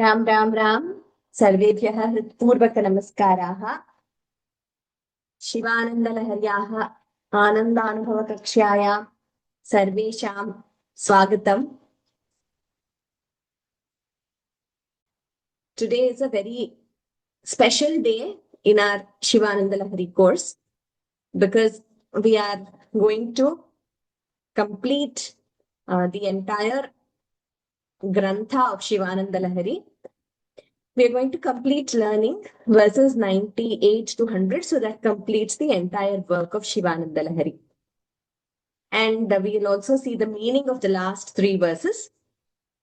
राम राम राम सर्वेभ्यः हृत्पूर्वकनमस्काराः। शिवानन्दलहर्याः आनन्दानुभवकक्ष्यायां सर्वेषां स्वागतम्. Today is a very special day in our Shivananda Lahari course because we are going to complete the entire Grantha of Shivananda Lahari. We are going to complete learning verses 98 to 100, so that completes the entire work of Shivananda Lahari. And we will also see the meaning of the last three verses.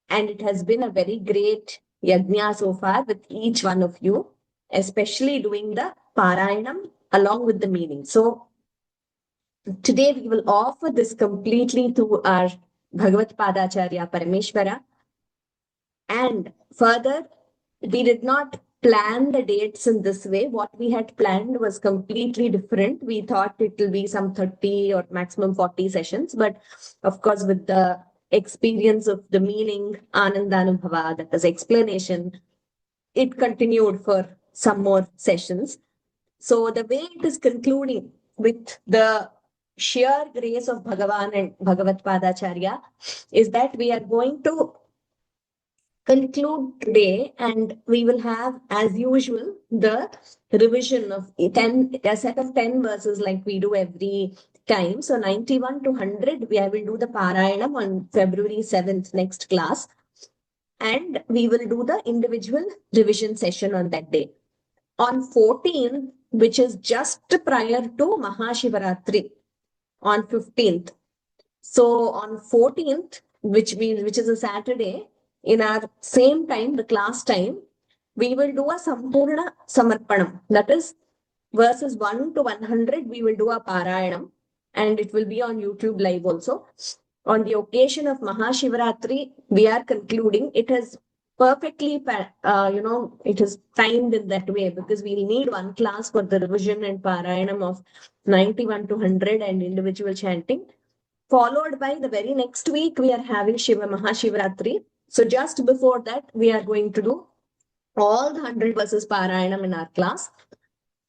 And it has been a very great yajna so far with each one of you, especially doing the Parayanam along with the meaning. So today we will offer this completely to our Bhagavad Padacharya Parameshwara. And further, we did not plan the dates in this way. What we had planned was completely different. We thought it will be some 30 or maximum 40 sessions. But of course, with the experience of the meaning, Anandanubhava, that is explanation, it continued for some more sessions. So the way it is concluding with the sheer grace of Bhagavan and Bhagavad Padacharya is that we are going to conclude today, and we will have, as usual, the revision of a set of 10 verses like we do every time. So 91 to 100, we will do the Parayanam on February 7th, next class. And we will do the individual revision session on that day. On 14th, which is just prior to Mahashivaratri, on 15th. So on 14th, which is a Saturday, in our same time, the class time, we will do a Sampurna Samarpanam. That is verses 1 to 100, we will do a Parayanam, and it will be on YouTube Live also. On the occasion of Mahashivaratri, we are concluding. It has perfectly, it is timed in that way because we need one class for the revision and Parayanam of 91 to 100 and individual chanting. Followed by the very next week, we are having Shiva Mahashivaratri. So just before that, we are going to do all the 100 verses Parayanam in our class.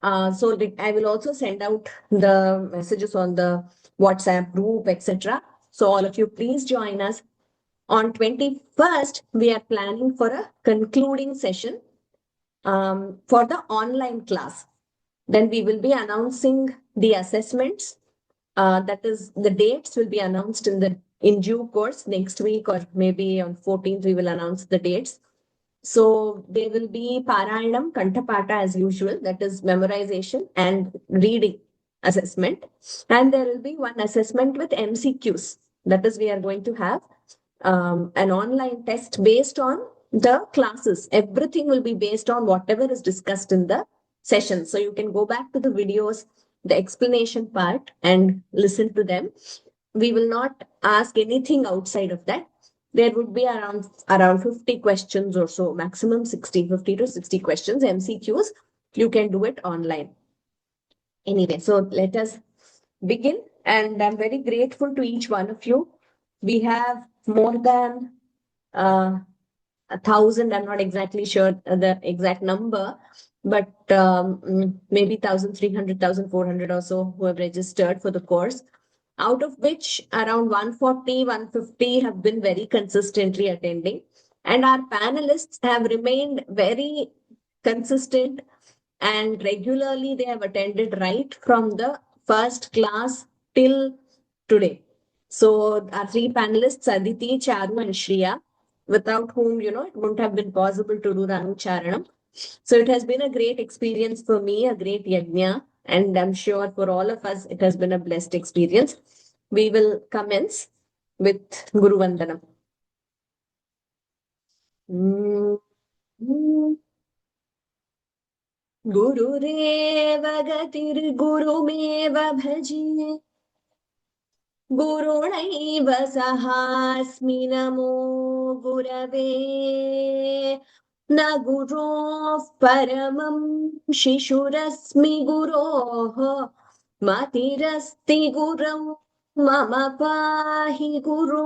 So I will also send out the messages on the WhatsApp group, etc. So all of you, please join us. On 21st, we are planning for a concluding session for the online class. Then we will be announcing the assessments. That is, the dates will be announced in due course next week, or maybe on 14th we will announce the dates. So there will be Parayanam, Kantapata as usual, that is memorization and reading assessment. And there will be one assessment with MCQs. That is, we are going to have an online test based on the classes. Everything will be based on whatever is discussed in the session. So you can go back to the videos, the explanation part, and listen to them. We will not ask anything outside of that. There would be around 50 questions or so, maximum 50 to 60 questions, MCQs. You can do it online. Anyway, so let us begin. And I'm very grateful to each one of you. We have more than 1,000, I'm not exactly sure the exact number, but maybe 1,300, 1,400 or so who have registered for the course, out of which around 140, 150 have been very consistently attending. And our panelists have remained very consistent, and regularly they have attended right from the first class till today. So our three panelists, Aditi, Charu, and Shriya, without whom, it wouldn't have been possible to do the Anucharanam. So it has been a great experience for me, a great yajna, and I'm sure for all of us, it has been a blessed experience. We will commence with Guru Vandanam. Gururev gatir gurumev bhaji गुरुणैव सहास्मि नमो गुरवे न गुरोः परमं शिशुरस्मि गुरोः मतिरस्ति गुरौ मम पाहि गुरो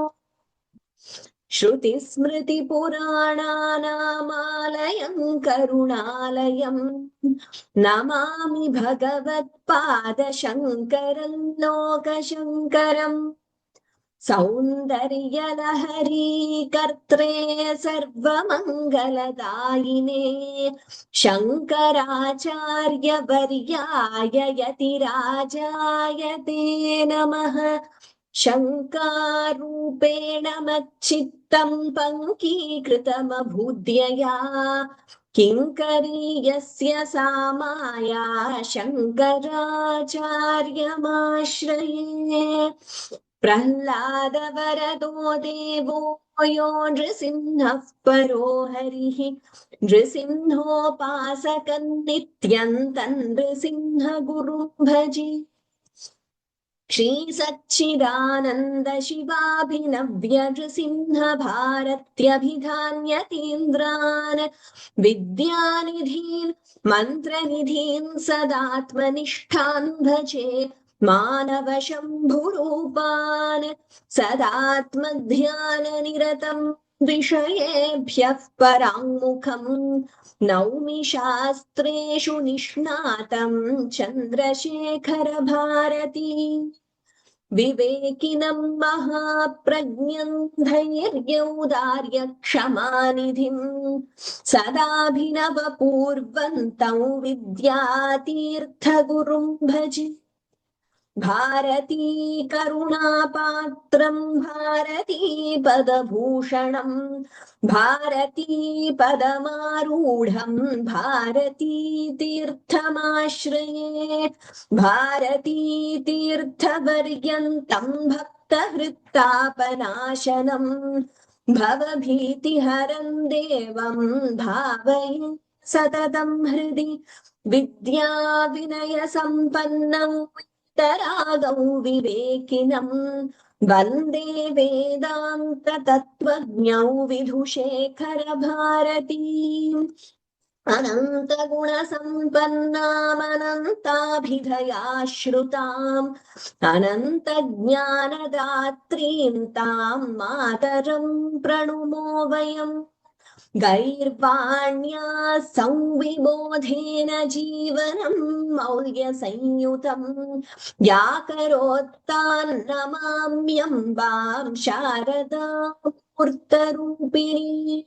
श्रुतिस्मृतिपुराणानामालयं करुणालयं नमामि भगवत्पादशङ्करं लोकशङ्करम् सौन्दर्यलहरी कर्त्रे सर्वमङ्गलदायिने शङ्कराचार्यवर्याय यतिराजाय ते नमः शङ्कारूपेण मच्चित्तं पङ्कीकृतमभूद्यया किङ्करीयस्य सा माया शङ्कराचार्यमाश्रये प्रह्लादवरदो देवो यो नृसिंहः परो हरिः नृसिंहोपासकं नित्यं तं नृसिंहगुरुं भजे श्रीसच्चिदानन्द शिवाभिनव्य नृसिंह भारत्यभिधान्यतीन्द्रान् विद्यानिधीन् मन्त्रनिधीन् सदात्मनिष्ठान् भजे मानव शम्भुरूपान् सदात्मध्याननिरतं विषयेभ्यः पराङ्मुखम् नौमि शास्त्रेषु निष्णातं चन्द्रशेखर भारती विवेकिनं महाप्रज्ञं धैर्यौदार्य क्षमानिधिं सदाभिनवपूर्वन्तं विद्यातीर्थगुरुं भजे भारती करुणापात्रं भारती पदभूषणं भारती पदमारूढं भारती तीर्थमाश्रये भारती तीर्थवर्यन्तं भक्तहृत्तापनाशनं भवभीतिहरं देवं भावये सततं हृदि विद्या विनय संपन्नं तरागौ विवेकिनं वन्दे वेदान्त तत्त्वज्ञौ विधुशेखर भारतीम् अनन्त गुण संपन्नामनन्ताभिधयाश्रुताम् अनन्त ज्ञानदात्रीं तां मातरं प्रणुमो वयम् गैर्वाण्या संविबोधेन जीवनं मौल्यसंयुतं व्याकरोत्तान्नमाम्यम्बां शारदामूर्तरूपिणी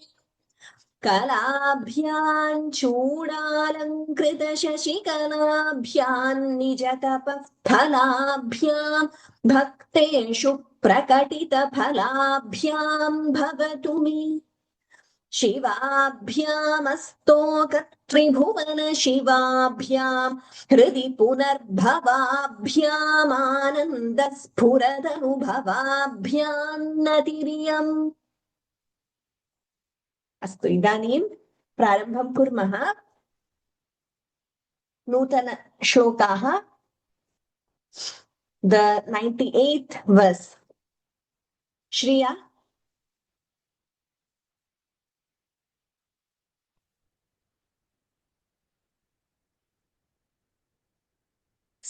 कलाभ्यां चूडालङ्कृतशशिकलाभ्यां निजतपः फलाभ्यां भक्तेषु प्रकटितफलाभ्यां भवतु मे शिवाभ्यामस्तोकत्रिभुवन शिवाभ्यां हृदि पुनर्भवाभ्यामानन्दस्फुरदनुभवाभ्यां नतिरियम् अस्तु इदानीं प्रारम्भं कुर्मः नूतन श्लोकाः द 98th verse श्रिया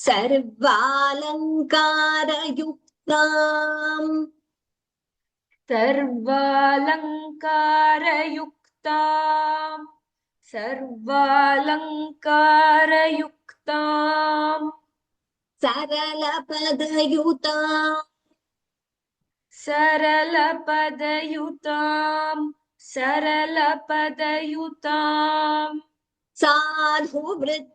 सर्वालङ्कारयुक्ताम् सर्वालङ्कारयुक्ताम् सरलपदयुताम् साधुवृत्ताम्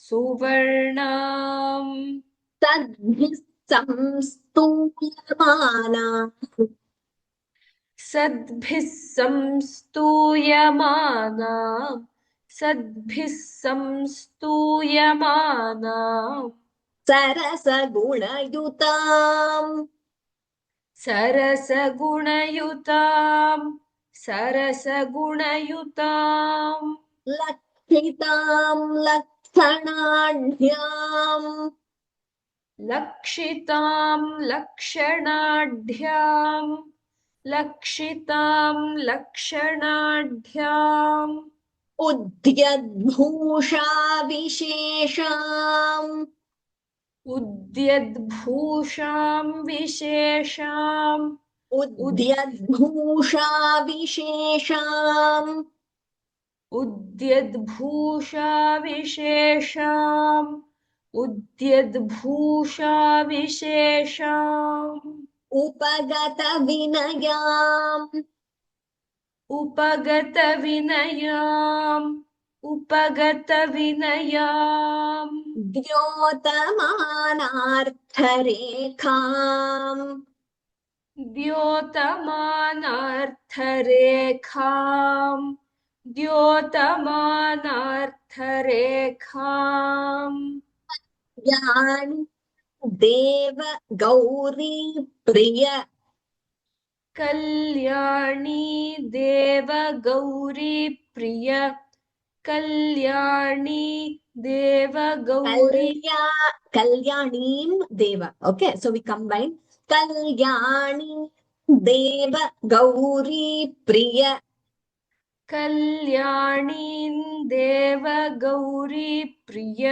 सुवर्णाम् तद्भिः संस्तूयमाना सरसगुणयुताम् लक्षिताम् लक्षणाढ्याम् लक्षितां लक्षणाढ्याम् उद्यद्भूषा विशेषाम् उद्यद्भूषां विशेषाम् उद्यद्भूषा विशेषाम् उद्यद्भूषा विशेषाम् उद्यद्भूषा विशेषाम् उपगत विनयाम् उपगतविनयाम् उपगतविनयाम् द्योतमानार्थरेखाम् द्योतमानार्थरेखाम् द्योतमानार्थरेखाम् यानि देव गौरी प्रिय कल्याणी देवगौरी प्रिय कल्याणी देवगौरी कल्याणीं देव. Okay, so we combine कल्याणी देव गौरी प्रिय कल्याणीं देवगौरी प्रिय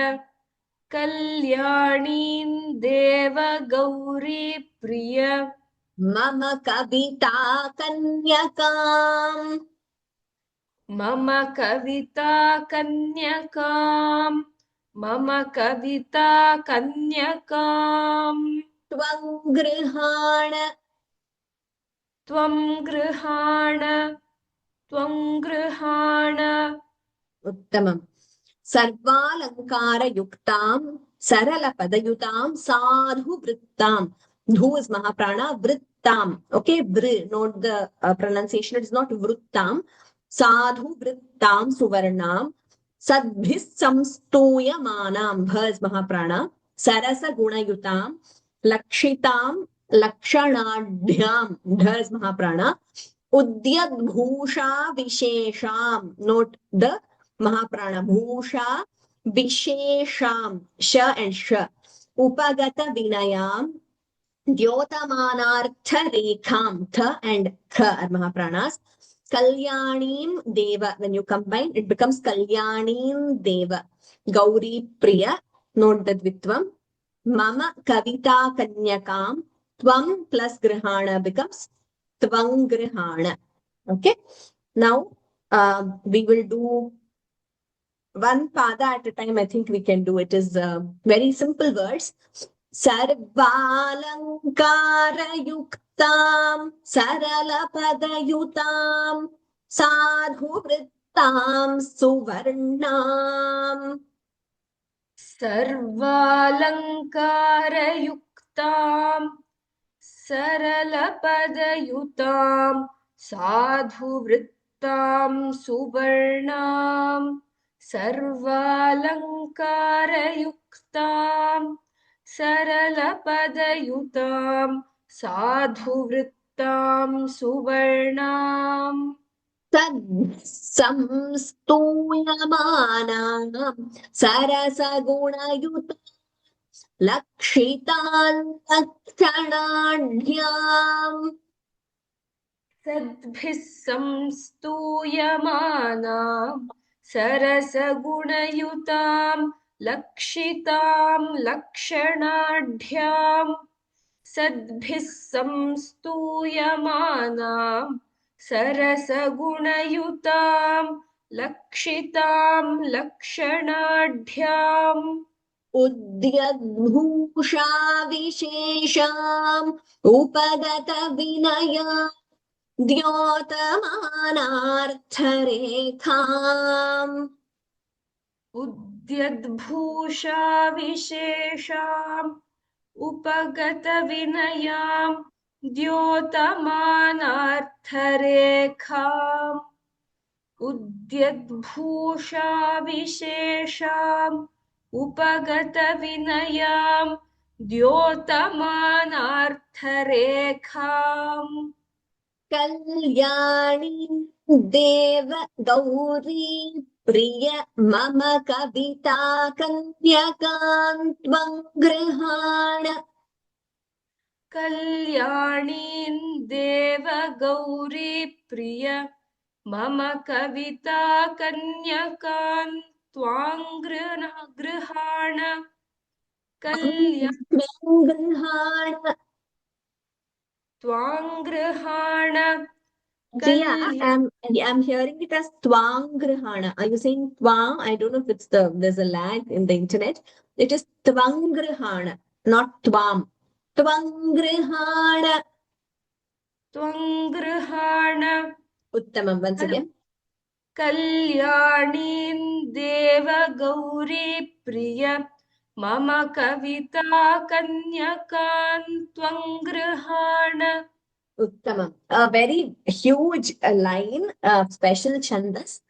कल्याणीं देवगौरी प्रिय मम कविता कन्यकाम् मम कविता कन्यकाम् मम कविता कन्यकाम् त्वं गृहाण त्वं गृहाण त्वं गृहाण उत्तमम् सर्वालङ्कारयुक्तां सरलपदयुतां साधुवृत्तां. Dhu is Mahaprana, Vrittam. Okay, Vr, note the pronunciation. It is not Vrittam. Sadhu Vrittam Suvarnam. Sadbhis Samstuyamanam. Bha is Mahaprana. Sarasa Gunayutam. Lakshitam Lakshanadhyam. Dha is Mahaprana. Udyadbhusha Vishesham. Note the Mahaprana. Bhusha Vishesham. Sha and Sha. Upagata Vinayam. Dyotamanartha Rekham. Tha and Tha are Mahapranas. Kalyanim Deva. When you combine, it becomes Kalyanim Deva. Gauri Priya. Note the Dvitvam. Mama Kavita Kanyakam. Tvam plus Grihana becomes Tvangrihana. Okay. Now, we will do one pada at a time. I think we can do it. Is very simple words. सर्वालङ्कारयुक्तां सरलपदयुतां साधुवृत्तां सुवर्णाम् सर्वालङ्कारयुक्तां सरलपदयुतां साधुवृत्तां सुवर्णां सर्वालङ्कारयुक्तां सरलपदयुतां साधुवृत्तां सुवर्णाम् संस्तूयमानां सरसगुणयुत लक्षितान् लक्षणाढ्याम् सद्भिः संस्तूयमानां सरसगुणयुतां लक्षितां लक्षणाढ्याम् सद्भिः संस्तूयमानां सरसगुणयुतां लक्षितां लक्षणाढ्याम् उद्यद्भूषा विशेषाम् उपगत Vinaya द्योतमानार्थरेखाम् उद्यद्भूषा विशेषाम् उपगतविनयां द्योतमानार्थरेखाम् उद्यद्भूषा विशेषाम् उपगतविनयां द्योतमानार्थरेखाम् कल्याणी देव गौरी प्रिय मम कविता कन्यकान् त्वं गृहाण कल्याणीं देवगौरीप्रिय मम कविता कन्यकान् त्वां गृहाण त्वां गृहाण Yeah, I'm hearing it as Twangrihana. Are you saying Twang? I don't know if there's a lag in the internet. It is Twangrihana, not Twam. Twangrihana. त्वं गृहाण Uttamam, once again. कल्याणीं देवगौरीप्रिय मम कविता कन्यकान् त्वं गृहाण Uttamam. A very huge line, special chandas.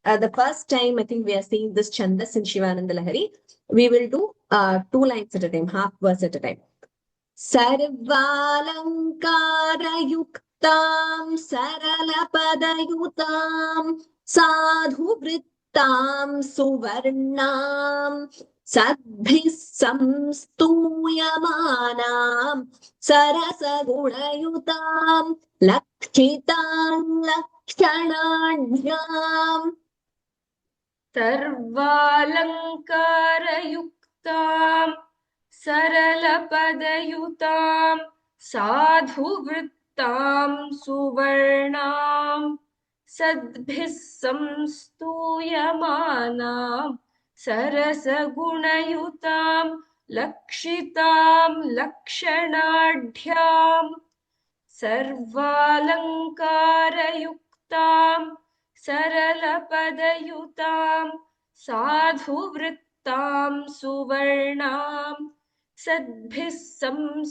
The first time I think we are seeing this chandas in Shivananda Lahari. We will do 2 lines at a time, half verse at a time. सर्वालङ्कारयुक्तां सरलपदयुतां साधुवृत्तां सुवर्णां सद्भिः संस्तूयमानां सरसगुणयुतां लक्षितां लक्षणाढ्याम् सर्वालङ्कारयुक्तां सरलपदयुतां साधुवृत्तां सुवर्णां सद्भिः संस्तूयमानां सरसगुणयुतां लक्षितां लक्षणाढ्याम् सर्वालङ्कारयुक्तां सरलपदयुतां साधुवृत्तां सुवर्णां सद्भिः संस्तूयमानां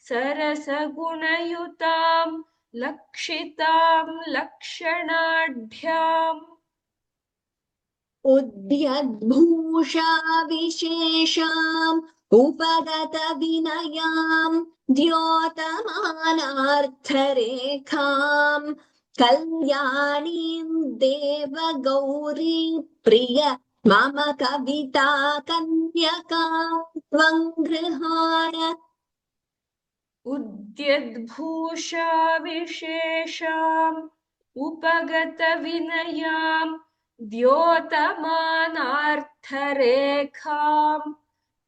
सरसगुणयुतां लक्षितां लक्षणाढ्याम् उद्यद्भूषा विशेषाम् उपगतविनयाम् द्योतमानार्थरेखाम् कल्याणीम् देवगौरी प्रिय मम कविता कन्यकाम् त्वम् गृहाण उद्यद्भूषा विशेषाम् उपगतविनयाम् द्योतमानार्थरेखाम्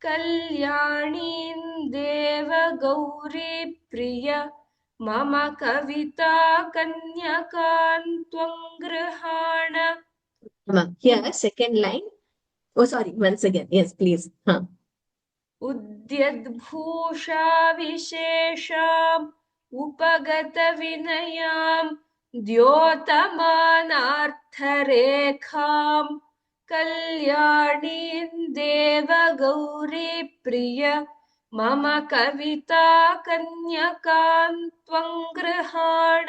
कल्याणीं देवगौरीप्रिय मम कविता कन्यकान् त्वं गृहाण Here, second line. Oh, sorry, once again. Yes, please. उद्यद्भूषा विशेषाम् उपगतविनयाम् द्योतमानार्थरेखाम् कल्याणीं देवगौरीप्रिय मम कविता कन्यकान् त्वं गृहाण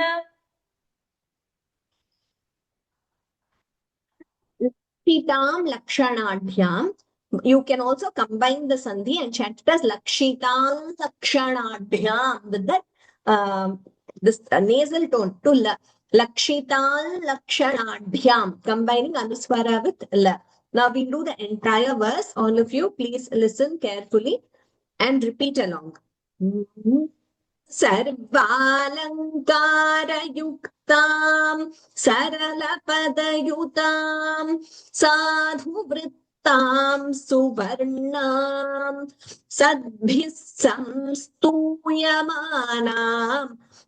Lakshitam Lakshanadhyam. You can also combine the sandhi and chant it as Lakshitam Lakshanadhyam with that this nasal tone to la. Lakshitam Lakshanadhyam, combining Anuswara with la. Now we do the entire verse. All of you, please listen carefully and repeat along. सर्वालङ्कारयुक्तां सरलपदयुतां साधुवृत्तां सुवर्णां सद्भिः संस्तूयमानां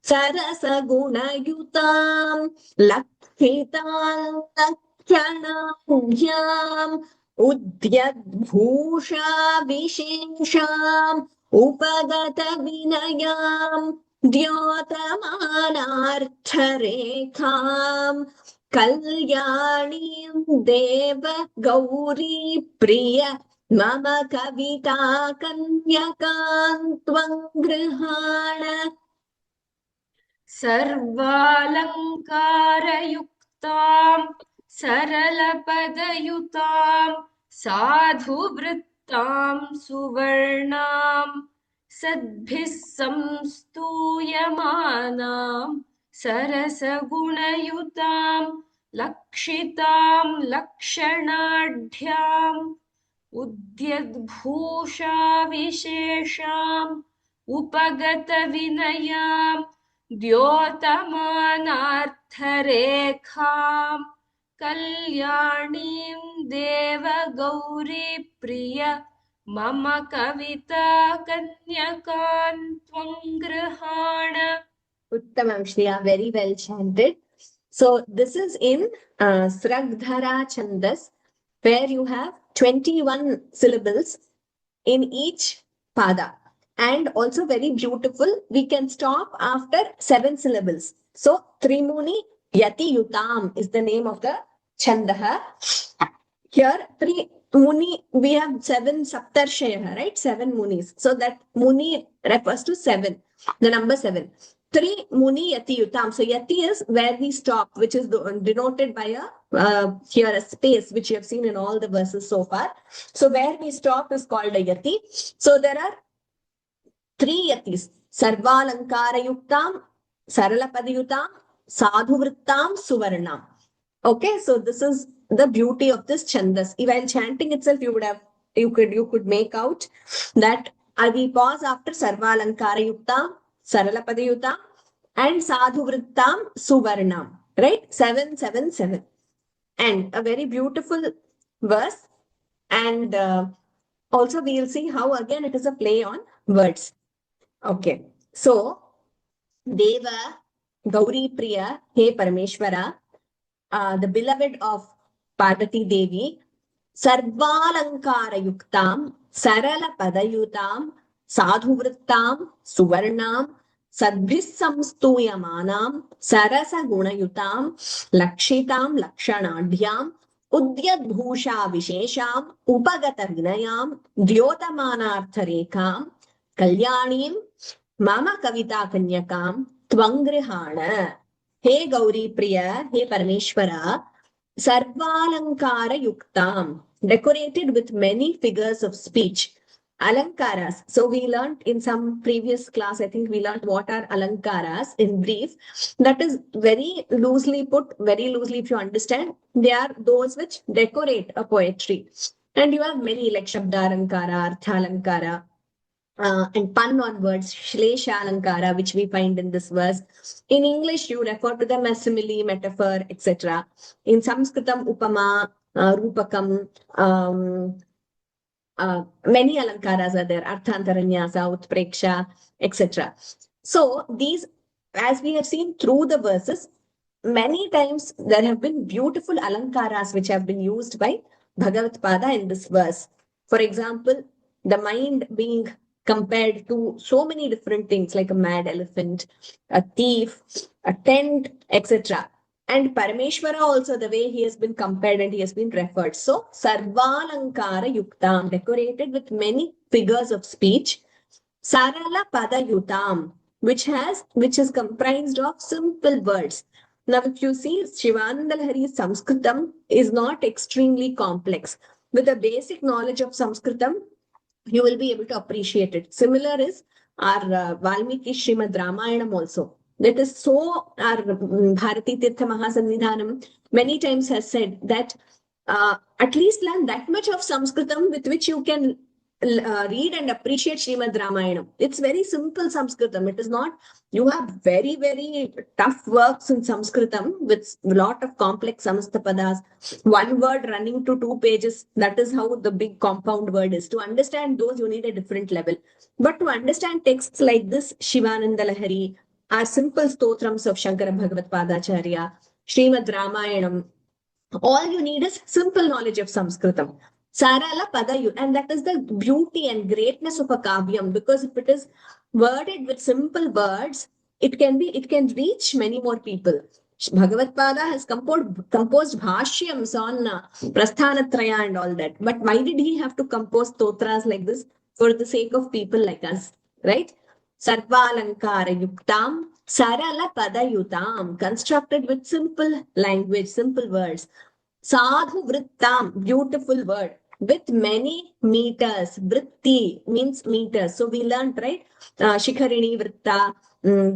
सरसगुणयुतां लक्षितां लक्षणाढ्याम् उद्यद्भूषा विशेषाम् उपगतविनयाम् द्योतमानार्थरेखाम् कल्याणीं देवगौरीप्रिय मम कविता कन्यकान् त्वं गृहाण सर्वालङ्कारयुक्तां सरलपदयुतां साधुवृत्तां सुवर्णां सद्भिः संस्तूयमानां सरसगुणयुतां लक्षितां लक्षणाढ्याम् उद्यद्भूषा विशेषाम् उपगतविनयाम् द्योतमानार्थरेखाम् कल्याणीं देवगौरीप्रिय मम कविता कन्यकान् त्वं गृहाण. Uttamam, Shreya, very well chanted. So this is in Sragdhara Chandas, where you have 21 syllables in each pada. And also very beautiful, we can stop after 7 syllables. So Trimuni Yati Yutam is the name of the Chandaha. Here, three Muni, we have 7 Saptarshaya, right? 7 Munis. So that Muni refers to 7, the number 7. 3 Muni Yati Yutam. So Yati is where we stop, which is denoted by here a space, which you have seen in all the verses so far. So where we stop is called a Yati. So there are 3 Yatis. Sarvalankara Yuktam, Saralapadayutam, Sadhuvrittam, Suvarnam. Okay, so this is the beauty of this chandas. While chanting itself, you could make out that we pause after Sarvalankara Yuktam, Saralapadayutam, and Sadhuvrittam, Suvarnam. Right? 777. And a very beautiful verse. And also we'll see how again it is a play on words. Okay. So Deva, Gauri Priya, He Parameshwara, the beloved of Parvati Devi, Sarvalankara Yuktam, Sarala Padayutam, Sadhuvrittam, Suvarnam, Sadbhis Samstuyamanam, Sarasa Gunayutam, Lakshitam Lakshanadhyam, Udyadbhusha Vishesham, Upagata Vinayam, Dyotamanartharekam, Kalyanim, Mama Kavita Kanyakam, Tvangrihana. He Gauri Priya, He Parameshwara, Sarvalankara Yuktam, decorated with many figures of speech. Alankaras. So we learned in some previous class, I think we learned what are Alankaras in brief. That is very loosely put, very loosely if you understand. They are those which decorate a poetry. And you have many like Shabdalankara, Arthalankara, and pun on words, Shlesha Alankara, which we find in this verse. In English, you refer to them as simile, metaphor, etc. In Sanskritam, Upama, Rupakam, many Alankaras are there, Arthantaranyasa, Utpreksha, etc. So these, as we have seen through the verses, many times there have been beautiful Alankaras which have been used by Bhagavad Pada in this verse. For example, the mind being compared to so many different things like a mad elephant, a thief, a tent, etc. And Parameshwara also, the way he has been compared and he has been referred. So, Sarvalankara Yuktam, decorated with many figures of speech. Sarala Pada Yutam, which is comprised of simple words. Now, if you see, Shivananda Lahari's Sanskritam is not extremely complex. With a basic knowledge of Sanskritam, you will be able to appreciate it. Similar is our Valmiki Srimad Ramayanam also. That is so, our Bharati Tirtha Mahasannidhanam many times has said that at least learn that much of Sanskritam with which you can read and appreciate Srimad Ramayanam. It's very simple Sanskritam. It is not, you have very, very tough works in Sanskritam with a lot of complex Samastapadas. One word running to 2 pages. That is how the big compound word is. To understand those, you need a different level. But to understand texts like this, Shivananda Lahari, are simple stotrams of Shankara Bhagavad Padacharya, Srimad Ramayanam, all you need is simple knowledge of Sanskritam. Sarala Padayu, and that is the beauty and greatness of a kavyam, because if it is worded with simple words, it can reach many more people. Bhagavad Pada has composed bhashyams on Prasthanatraya and all that. But why did he have to compose stotras like this? For the sake of people like us, right? Sarvalankara Yuktam, Sarala Padayutam, constructed with simple language, simple words. Sadhu Vrittam, beautiful word, with many meters. Vritti means meters. So we learned, right? Shikharini Vritta,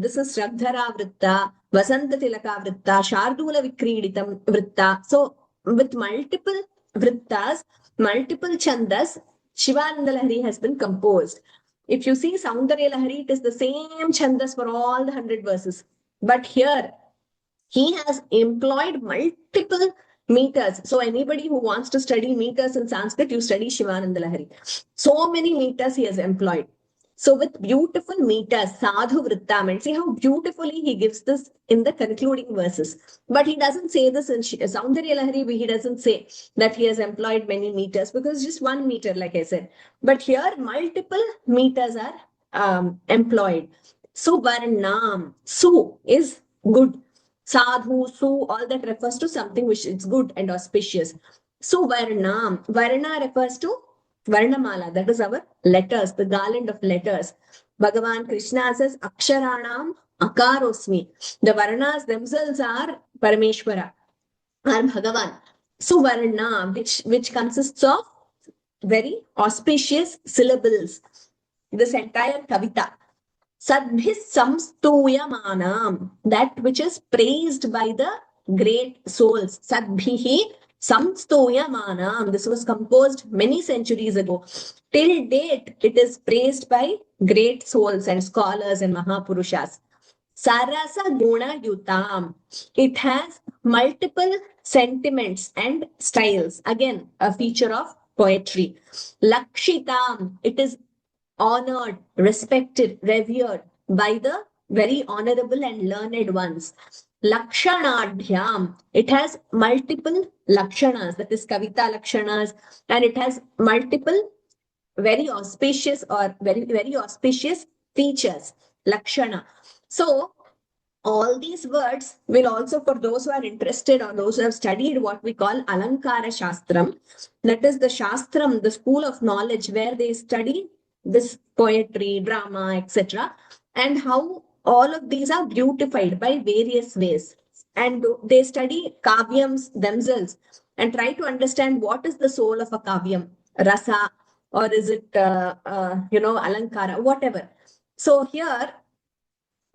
this is Shragdhara Vritta, Vasanta Tilaka Vritta, Shardula Vikriditam Vritta. So with multiple Vrittas, multiple chandas Shivananda Lahari has been composed. If you see Saundarya Lahari, it is the same chandas for all the 100 verses. But here, he has employed multiple meters. So anybody who wants to study meters in Sanskrit, you study Shivananda Lahari. So many meters he has employed. So with beautiful meters, sadhu vrittam, and see how beautifully he gives this in the concluding verses. But he doesn't say this in Saundarya Lahari, he doesn't say that he has employed many meters because just 1 meter, like I said. But here, multiple meters are employed. So varnam, su is good. Sadhu, su, all that refers to something which is good and auspicious. So varnam, varna refers to Varnamala, that is our letters, the garland of letters. Bhagavan Krishna says, Aksharanam Akarosmi. The Varnas themselves are Parameshwara, are Bhagavan. So Varna, which consists of very auspicious syllables. This entire Kavita. Sadbhis samstuyamanam, that which is praised by the great souls. Sadbhihi samstuyamanam. This was composed many centuries ago. Till date, it is praised by great souls and scholars and Mahapurushas. Sarasa Guna Yutam. It has multiple sentiments and styles. Again, a feature of poetry. Lakshitam. It is honored, respected, revered by the very honorable and learned ones. Lakshanadhyam. It has multiple lakshanas, that is Kavita lakshanas, and it has multiple very auspicious or very auspicious features. Lakshana. So, all these words will also, for those who are interested or those who have studied what we call Alankara Shastram, that is the Shastram, the school of knowledge where they study this poetry, drama, etc., and how all of these are beautified by various ways. And they study kavyams themselves and try to understand what is the soul of a kavyam, rasa, or is it, alankara, whatever. So here,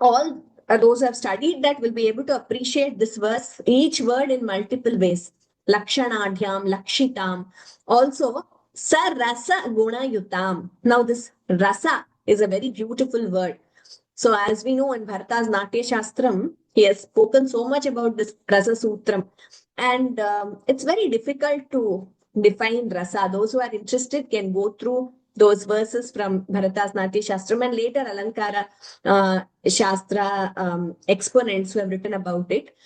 all those who have studied that will be able to appreciate this verse, each word in multiple ways. Lakshanadhyam, lakshitam. Also, sarasa gunayutam. Now, this rasa is a very beautiful word. So, as we know in Bharata's Natya Shastram, he has spoken so much about this Rasa Sutram. And it's very difficult to define rasa. Those who are interested can go through those verses from Bharata's Natya Shastram and later Alankara Shastra exponents who have written about it.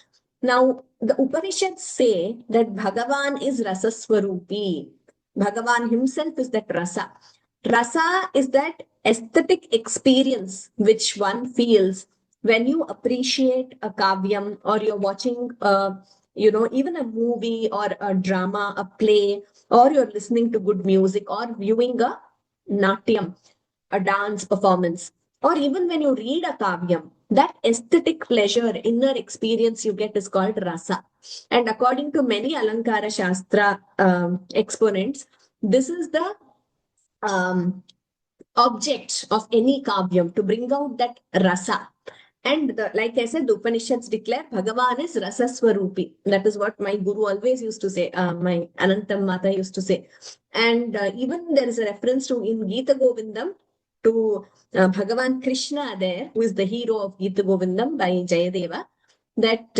Now, the Upanishads say that Bhagavan is Rasaswarupi. Bhagavan himself is that rasa. Rasa is that aesthetic experience which one feels when you appreciate a kavyam or you're watching even a movie or a drama, a play, or you're listening to good music or viewing a natyam, a dance performance, or even when you read a kavyam, that aesthetic pleasure, inner experience you get is called rasa. And according to many Alankara Shastra exponents, this is the object of any kavyam to bring out that rasa. And like I said, the Upanishads declare Bhagavan is Rasaswarupi. That is what my guru always used to say, my Anantam Mata used to say. And even there is a reference to in Gita Govindam to Bhagavan Krishna there, who is the hero of Gita Govindam by Jayadeva, that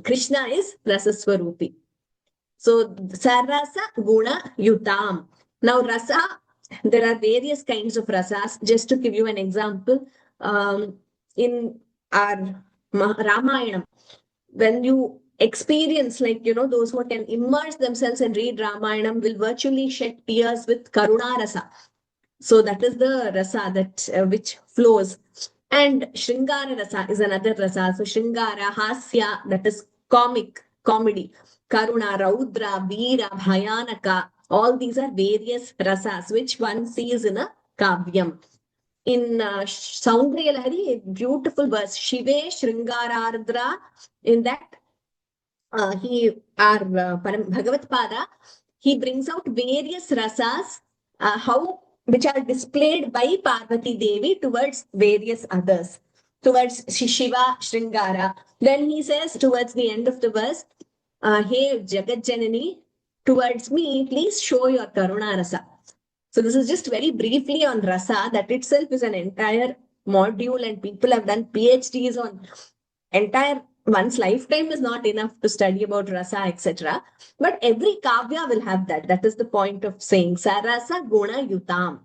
Krishna is Rasaswarupi. So, Sarasa Guna Yutam. Now, rasa, there are various kinds of rasas. Just to give you an example, in our Ramayana, when you experience, those who can immerse themselves and read Ramayana will virtually shed tears with Karuna rasa. So that is the rasa that which flows. And Shringara rasa is another rasa. So Shringara, Hasya, that is comedy. Karuna, Raudra, Veera, Bhayanaka, all these are various rasas which one sees in a kavyam. In Saundriya Lahari, a beautiful verse, Shive Shringarardra, in that Bhagavat Pada, he brings out various rasas, which are displayed by Parvati Devi towards various others, towards Shiva Shringara. Then he says towards the end of the verse, Hey Jagat Janani, towards me, please show your Karuna Rasa. So this is just very briefly on Rasa. That itself is an entire module, and people have done PhDs on entire. One's lifetime is not enough to study about Rasa, etc. But every Kavya will have that. That is the point of saying Sarasa Guna Yutam.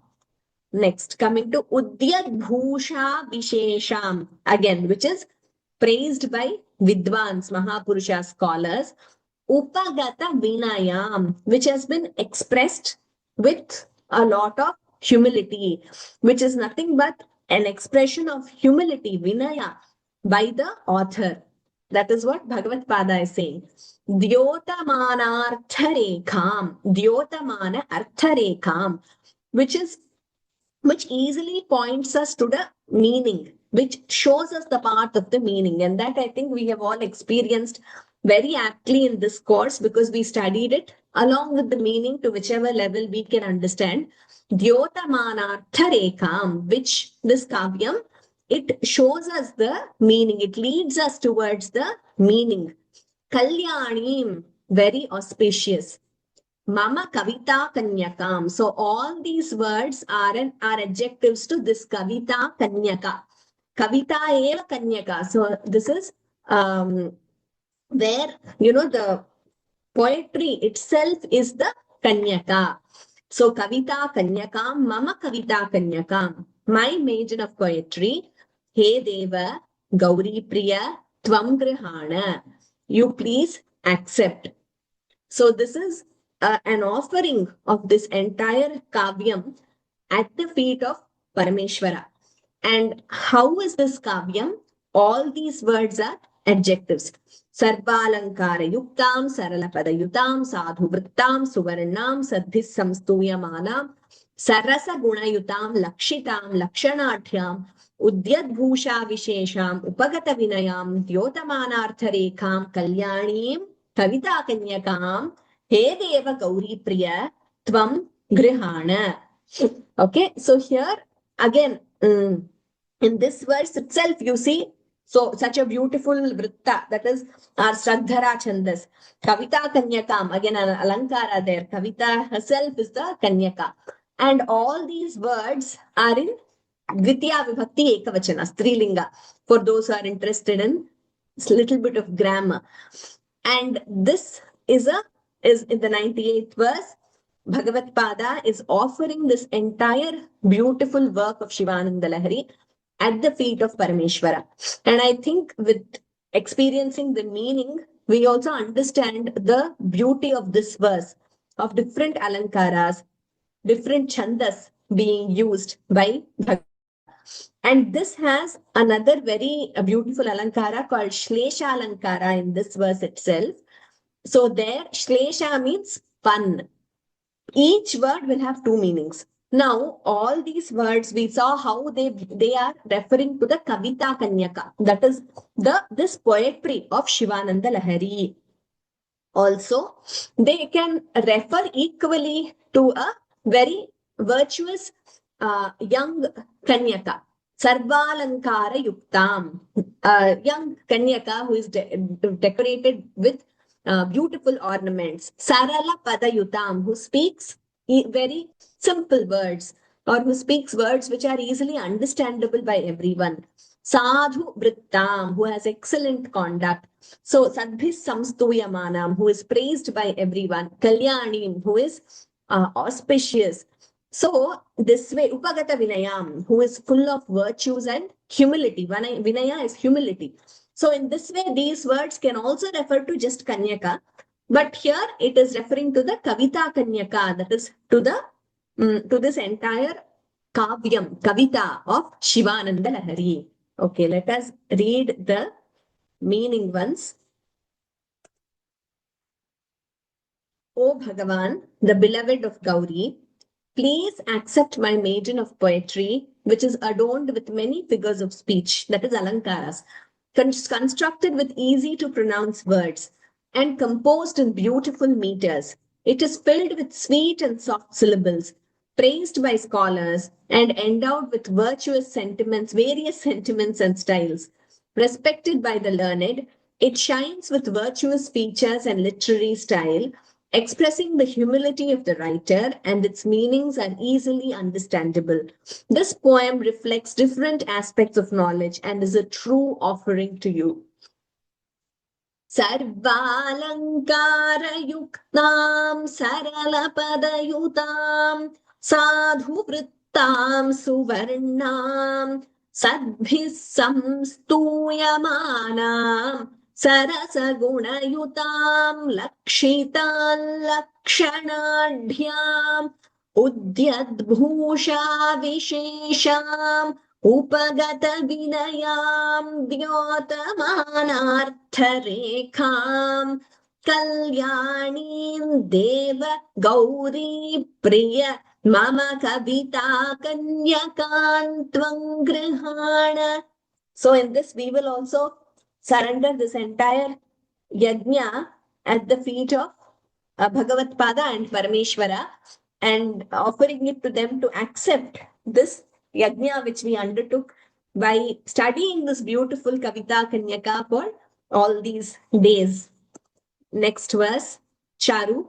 Next, coming to Udyat Bhusha Vishesham, again, which is praised by Vidwans, Mahapurusha scholars. Upagata Vinayam, which has been expressed with a lot of humility, which is nothing but an expression of humility, Vinaya, by the author. That is what Bhagavad Pada is saying. Dyotamana Artharekham, Dyotamana Artharekham, which easily points us to the meaning, which shows us the path of the meaning. And that I think we have all experienced very aptly in this course, because we studied it along with the meaning to whichever level we can understand. Dyotamanartharekam, which this kavyam, it shows us the meaning. It leads us towards the meaning. Kalyanim, very auspicious. Mama Kavita Kanyakam. So all these words are adjectives to this Kavita Kanyaka. Kavita eva Kanyaka. So this is where, the poetry itself is the Kanyaka. So Kavita Kanyakam, Mama Kavita Kanyakam. My maiden of poetry, He Deva, Gauri Priya, Tvam Grihana. You please accept. So this is an offering of this entire kavyam at the feet of Parameshwara. And how is this kavyam? All these words are adjectives. Sarvalankara yuktam, saralapada yutam, sadhu vrittam, suvarnam, saddhis samstuyamanam, sarasa gunayutam, lakshitam, lakshanadhyam, udyat bhusha vishesham, upagata vinayam, dyotamanartharekham, kalyanim, kavita kanyakam, He Deva Gauri Priya, Tvam Grihana. Okay, so here again, in this verse itself, you see, so such a beautiful vritta, that is our Shraddhara Chandas. Kavita Kanyakam, again an Alankara there. Kavita herself is the Kanyaka. And all these words are in Dvitiya Vibhakti Ekavachana, Strilinga, for those who are interested in a little bit of grammar. And this is in the 98th verse. Bhagavad Pada is offering this entire beautiful work of Shivananda Lahari at the feet of Parameshwara. And I think with experiencing the meaning, we also understand the beauty of this verse, of different alankaras, different chandas being used by Bhagavad. And this has another very beautiful alankara called Shlesha Alankara in this verse itself. So there, Shlesha means fun. Each word will have two meanings. Now, all these words, we saw how they are referring to the Kavita Kanyaka. That is this poetry of Shivananda Lahari. Also, they can refer equally to a very virtuous young Kanyaka. Sarvalankara Yuktam. Young Kanyaka who is decorated with beautiful ornaments. Sarala Padayutam, who speaks very simple words, or who speaks words which are easily understandable by everyone. Sadhu Vrittam, who has excellent conduct. So Sadbhis Samstuyamanam, who is praised by everyone. Kalyanim, who is auspicious. So this way, Upagata Vinayam, who is full of virtues and humility. Vinaya is humility. So in this way, these words can also refer to just Kanyaka, but here it is referring to the Kavita Kanyaka, that is to this entire Kavyam, Kavita of Shivananda Lahari. Okay, let us read the meaning once. O Bhagavan, the beloved of Gauri, please accept my maiden of poetry, which is adorned with many figures of speech, that is Alankaras, constructed with easy to pronounce words and composed in beautiful meters. It is filled with sweet and soft syllables, praised by scholars and endowed with virtuous sentiments, various sentiments and styles. Respected by the learned, it shines with virtuous features and literary style expressing the humility of the writer, and its meanings are easily understandable. This poem reflects different aspects of knowledge and is a true offering to you. सर्वालङ्कारयुक्तां सरलपदयुतां साधुवृत्तां सुवर्णां सद्भिः संस्तूयमानां सरसगुणयुतां लक्षितां लक्षणाढ्याम् उद्यद्भूषा विशेषाम् उपगतविनयां द्योतमानार्थरेखां कल्याणीं देव गौरी प्रिय मम कविता कन्यकां त्वं गृहाण. So in this we will also surrender this entire yajna at the feet of Bhagavat Pada and Parameshwara, and offering it to them to accept this yajna which we undertook by studying this beautiful Kavita Kanyaka for all these days. Next verse, Charu.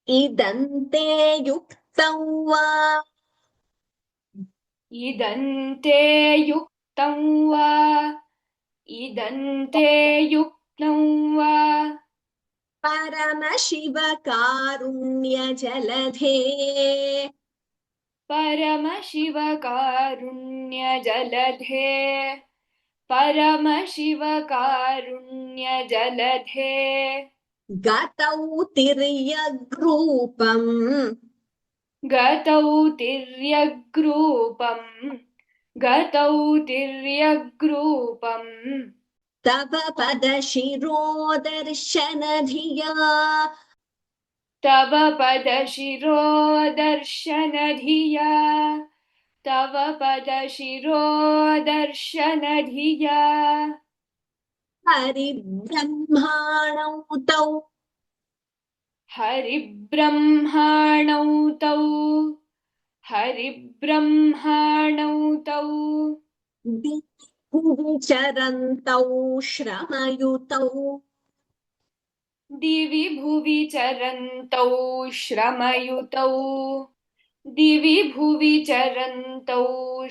Idante yuktam va. idante yuktam va idante yuktam va Paramashiva karunya jaladhe. परमशिवकारुण्यजलधे परमशिवकारुण्यजलधे Gatau tiryagrupam. गतौ तिर्यग्रूपम् तव पदशिरोदर्शनधिया तव पदशिरोदर्शनधिया तव पदशिरोदर्शनधिया हरिब्रह्माणौ तौ हरिब्रह्माणौ तौ दिवि चरन्तौ श्रमयुतौ दिवि भुवि चरन्तौ श्रमयुतौ दिवि भुवि चरन्तौ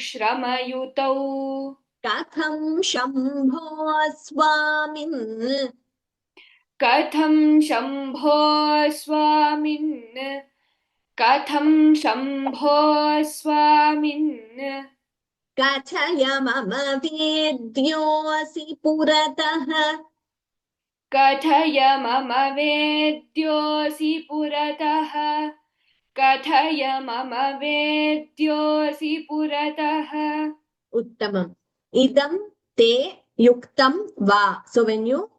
श्रमयुतौ कथं शम्भो स्वामिन् कथं शम्भो स्वामिन् कथं शम्भो स्वामिन् कथय मम वेद्योऽसि पुरतः कथय मम वेद्योऽसि पुरतः कथय मम वेद्योऽसि पुरतः. उत्तमम्. Idam te yuktam va. So when you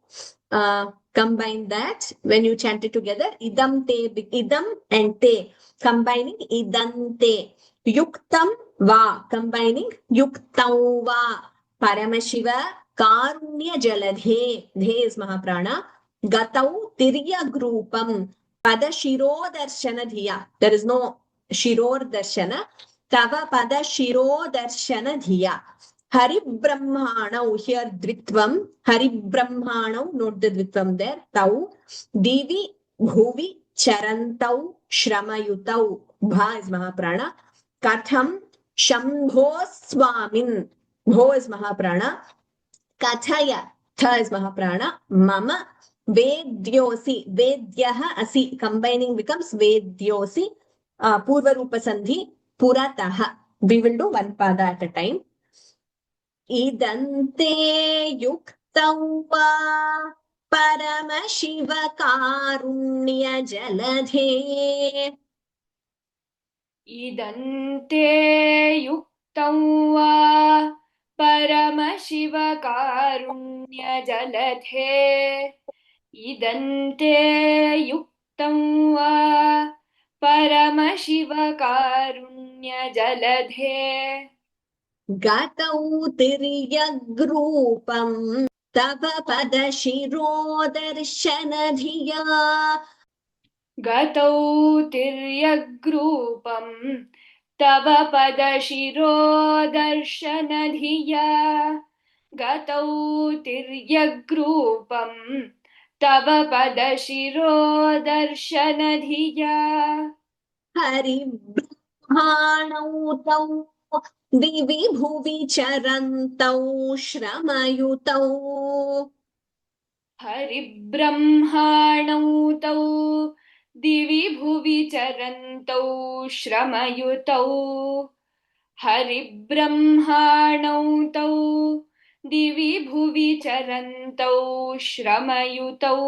combine that, when you chant it together, idam te, idam and te, combining idante. Yuktam va, combining yuktam va. Paramashiva karunya jaladhe. Dhe is Mahaprana. Gatau tirya grupam. Pada shiro darshana dhiya. There is no shiror darshana. Tava pada shiro darshana dhiya. Haribrahmanau, here dvitvam. Haribrahmanau, note the dvitvam there. Tau. Divi bhuvi charantau shramayutau. Bha is Mahaprana. Katham shambho swamin. Bho is Mahaprana. Kathaya. Tha is Mahaprana. Mama. Vedyosi. Vedyaha asi. Combining becomes Vedyosi. Purva Rupa Sandhi. Purataha. We will do one pada at a time. Idante yuktam va Paramashivakarunya jaladhe. idante yuktam va परमशिवकारुण्यजलधे idante yuktam va परमशिवकारुण्यजलधे Gatau tiryagrupam tava padashirodarshanadhiya. गतौ तिर्यग्रूपम् तव पदशिरोदर्शनधिया गतौ तिर्यग्रूपम् तव पदशिरोदर्शनधिया हरिब्रह्माणौ तौ दिवि भुवि चरन्तौ श्रमयुतौ हरिब्रह्माणौ तौ दिवि भुवि चरन्तौ श्रमयुतौ हरिब्रह्माणौ तौ दिवि भुवि चरन्तौ श्रमयुतौ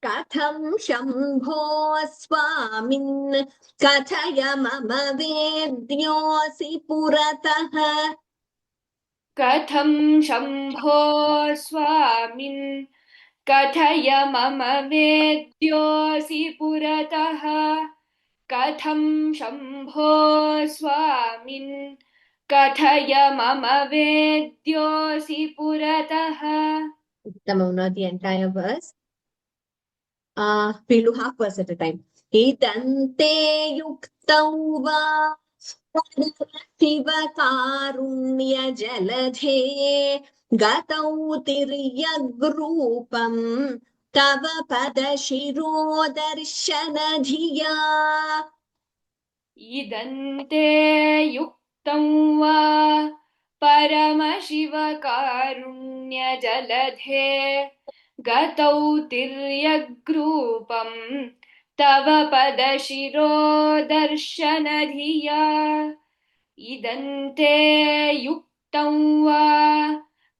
कथं शम्भो स्वामिन् कथय मम वेद्योऽसि पुरतः कथं शम्भो स्वामिन् कथय मम वेद्योऽसि पुरतः कथं शम्भो स्वामिन् कथय मम वेद्योऽसि पुरतः Uttamam, not the entire verse. We'll do half verse at a time. Idante yuktau va शिवकारुण्य जलधे गतौ तिर्यग्रूपम् तव पदशिरोदर्शनधिया इदन्ते युक्तं वा परमशिवकारुण्यजलधे गतौ तिर्यग्रूपं तव पदशिरोदर्शनधिया इदन्ते युक्तं वा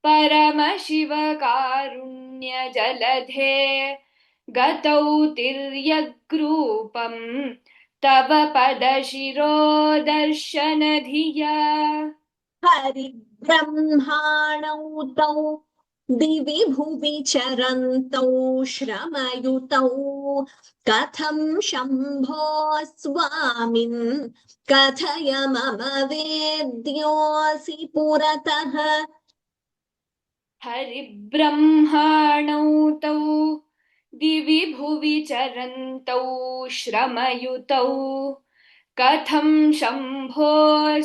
परमशिवकारुण्यजलधे गतौ तिर्यग्रूपं तव पदशिरोदर्शनधिया हरिब्रह्माणौ तौ दिवि भुवि चरन्तौ श्रमयुतौ कथं शम्भो स्वामिन् कथय मम वेद्योऽसि पुरतः हरिब्रह्माणौ तौ दिवि भुवि चरन्तौ श्रमयुतौ कथं शम्भो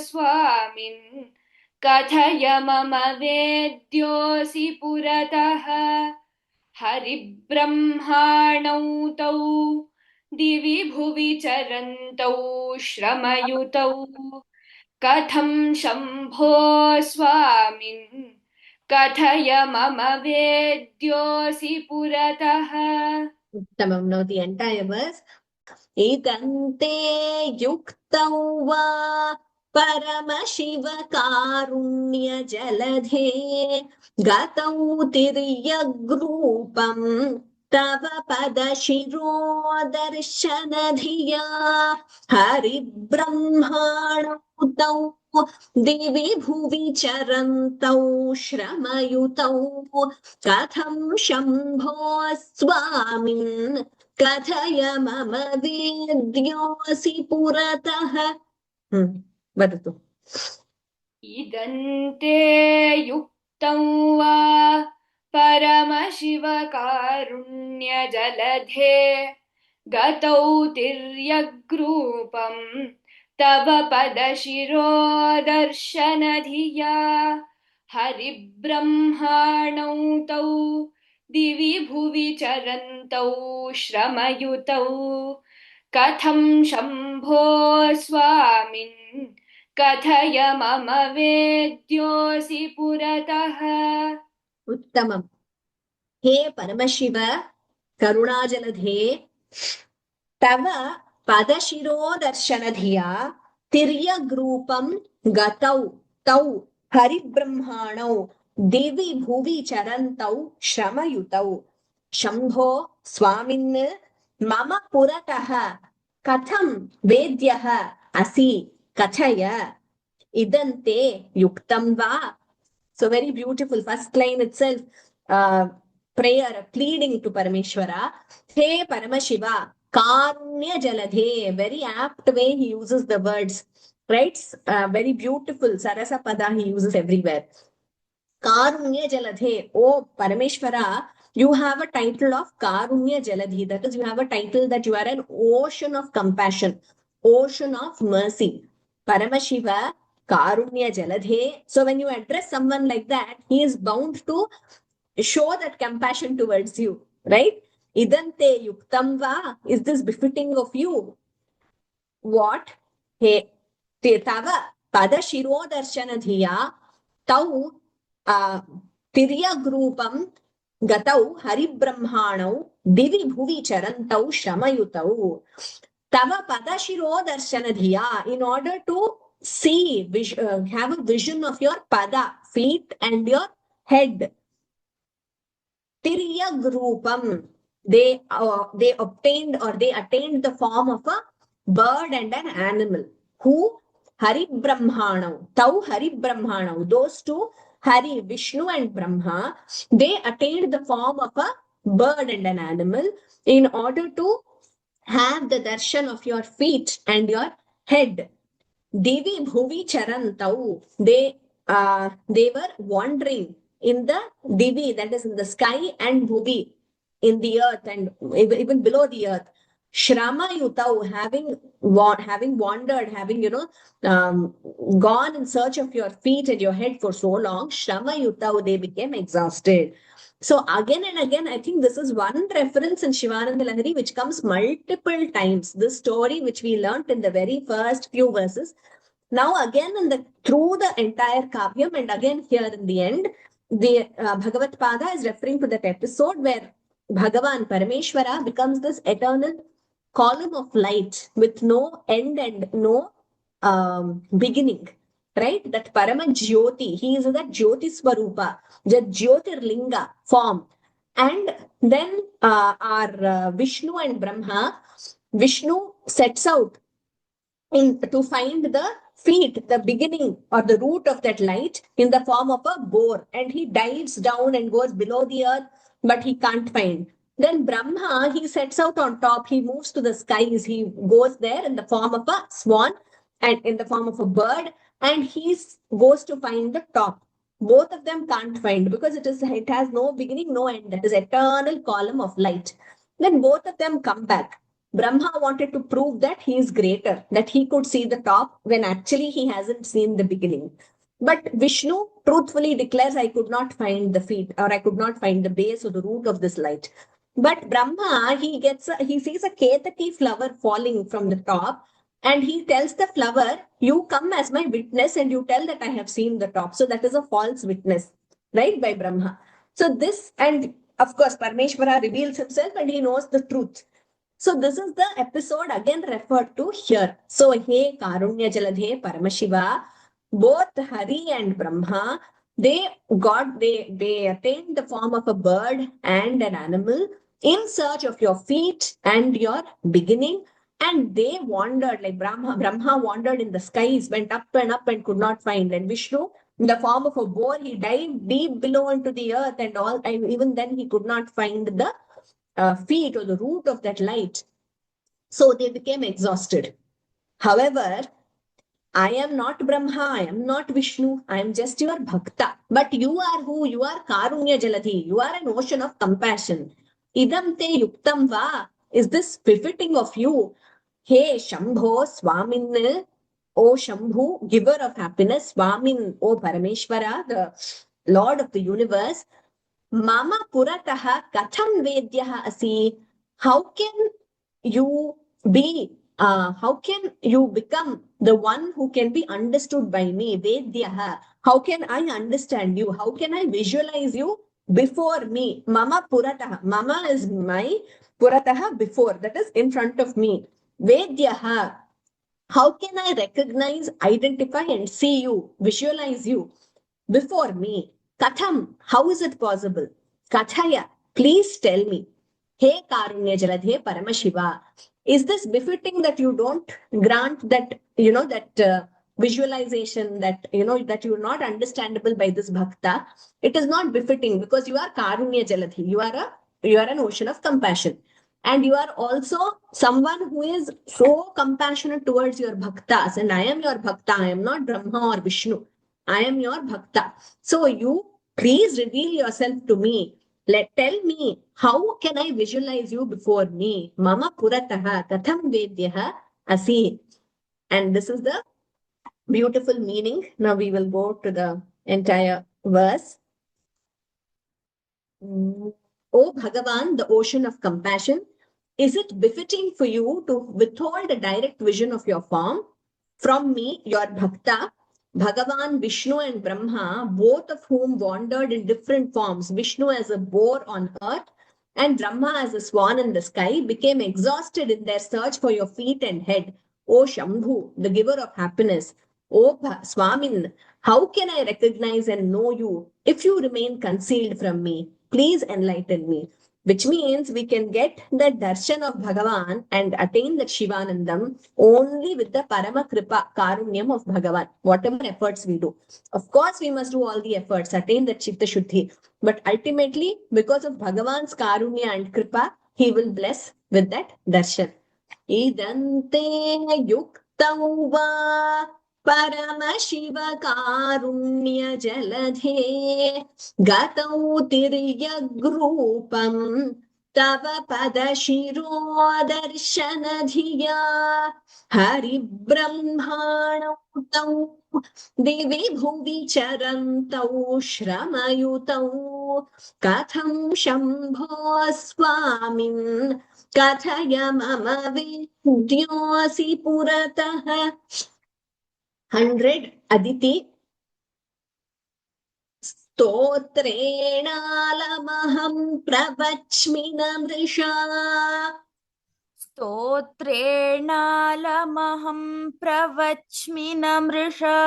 स्वामिन् कथय मम वेद्योऽसि पुरतः हरिब्रह्माणौ तौ दिवि भुवि चरन्तौ श्रमयुतौ कथं शम्भो स्वामिन् कथय मम वेद्योऽसि पुरतः उत्तमं. Now the entire verse. इदन्ते युक्तौ वा परमशिवकारुण्यजलधे गतौ तिर्यग्रूपम् तव पदशिरोदर्शनधिया हरिब्रह्माणौ तौ दिवि भुवि चरन्तौ श्रमयुतौ कथं शम्भो स्वामिन् कथय मम वेद्योऽसि पुरतः वदतु इदन्ते युक्तं वा परमशिवकारुण्यजलधे गतौ तिर्यग्रूपं तव पदशिरोदर्शनधिया हरिब्रह्माणौ तौ दिवि भुवि चरन्तौ श्रमयुतौ कथं शम्भो स्वामिन् कथय मम वेद्योऽसि पुरतः उत्तमम्. हे परमशिव करुणाजलधे तव पदशिरोदर्शनधिया तिर्यग्रूपं गतौ तौ हरिब्रह्माणौ दिवि भुवि चरन्तौ श्रमयुतौ शम्भो स्वामिन् मम पुरतः कथं वेद्यः असि कथय इदन्ते युक्तं वा. So very beautiful. First line itself, prayer, pleading to Parameshwara. Hey Paramashiva, Karunya Jaladhe. Very apt way he uses the words. Right? Very beautiful. Sarasa Pada he uses everywhere. Karunya Jaladhe. Oh Parameshwara, you have a title of Karunya Jaladhi. That is, you have a title that you are an ocean of compassion, ocean of mercy. Paramashiva, Karunya Jaladhe. So when you address someone like that, he is bound to show that compassion towards you. right? Idante yuktam va, is this befitting of you? What? He te tava pada shiro darshana dhiya tau तिर्यग्रूपं गतौ हरिब्रह्माणौ दिवि भुवि चरन्तौ श्रमयुतौ तव पदशिरोदर्शनधिया, in order to see, have a vision of your pada, feet and your head. Tiryagrupam, they obtained or they attained the form of a bird and an animal. Who? Hari Brahmanau. Tau Hari Brahmanau. Those two, Hari, Vishnu and Brahma, they attained the form of a bird and an animal in order to have the darshan of your feet and your head. Devi Bhuvi Charantau. They were wandering in the Divi, that is in the sky, and Bhuvi, in the earth, and even below the earth. Shrama Yutau, having wandered, having gone in search of your feet and your head for so long, Shrama Yutau, they became exhausted. So again and again, I think this is one reference in Shivananda Lahari which comes multiple times. This story which we learnt in the very first few verses. Now again through the entire Kavyam and again here in the end, the Bhagavad Pada is referring to that episode where Bhagavan Parameshwara becomes this eternal column of light with no end and no beginning. Right? That Parama Jyoti, he is that Jyoti Swarupa, that Jyotirlinga form. And then our Vishnu and Brahma, Vishnu sets out to find the feet, the beginning or the root of that light in the form of a boar. And he dives down and goes below the earth, but he can't find. Then Brahma, he sets out on top, he moves to the skies, he goes there in the form of a swan and in the form of a bird, and he goes to find the top. Both of them can't find because it has no beginning, no end. That is eternal column of light. Then both of them come back. Brahma wanted to prove that he is greater, that he could see the top when actually he hasn't seen the beginning. But Vishnu truthfully declares, I could not find the feet or I could not find the base or the root of this light. But Brahma, he sees a Ketaki flower falling from the top and he tells the flower, you come as my witness and you tell that I have seen the top. So that is a false witness, right, by Brahma. So this, and of course, Parmeshwara reveals himself and he knows the truth. So this is the episode again referred to here. So He Karunya Jaladhe Paramashiva, both Hari and Brahma, they attained the form of a bird and an animal in search of your feet and your beginning. And they wandered, like Brahma wandered in the skies, went up and could not find. And Vishnu, in the form of a boar, he dived deep below into the earth and all, and even then he could not find the feet or the root of that light. So they became exhausted. However, I am not Brahma, I am not Vishnu, I am just your Bhakta. But you are who? You are Karunya Jaladhi. You are an ocean of compassion. Idam te yuktam va. Is this befitting of you? Hey Shambho Swamin, O Shambhu, giver of happiness, Swamin, O Parameshwara, the Lord of the universe. Mama Purataha Katham Vedyaha Asi. How can you how can you become the one who can be understood by me? Vedyaha. How can I understand you? How can I visualize you before me? Mama Purataha. Mama is my Purataha before. That is in front of me. Vedyaha. How can I recognize, identify, and see you, visualize you before me? Katham, how is it possible? Kathaya, please tell me. Hey Karunya Jaladhe Paramashiva, is this befitting that you don't grant that, that visualization, that, that you're not understandable by this bhakta? It is not befitting because you are Karunya Jaladhi. You are an ocean of compassion. And you are also someone who is so compassionate towards your bhaktas. And I am your bhakta. I am not Brahma or Vishnu. I am your bhakta. So you please reveal yourself to me. Tell me, how can I visualize you before me? Mama Purataha Katham Vedyaha Asi. And this is the beautiful meaning. Now we will go to the entire verse. O Bhagavan, the ocean of compassion, is it befitting for you to withhold a direct vision of your form from me, your Bhakta, Bhagavan, Vishnu and Brahma, both of whom wandered in different forms, Vishnu as a boar on earth and Brahma as a swan in the sky, became exhausted in their search for your feet and head. O Shambhu, the giver of happiness, O Swamin, how can I recognize and know you if you remain concealed from me? Please enlighten me. Which means we can get the darshan of Bhagavan and attain that Shivanandam only with the Parama Kripa Karunyam of Bhagavan, whatever efforts we do. Of course, we must do all the efforts, attain that Chitta Shuddhi. But ultimately, because of Bhagavan's Karunya and Kripa, he will bless with that darshan. Idante yuktau va परमशिवकारुण्यजलधे गतौ तिर्यग्रूपं तव पदशिरोदर्शनधिया हरिब्रह्माणौ तौ दिवि भुवि चरन्तौ श्रमयुतौ कथं शम्भो स्वामिन् कथय मम विद्योऽसि पुरतः 100 Aditi स्तोत्रेणालमहं प्रवच्मि न मृषा स्तोत्रेणालमहं प्रवच्मि न मृषा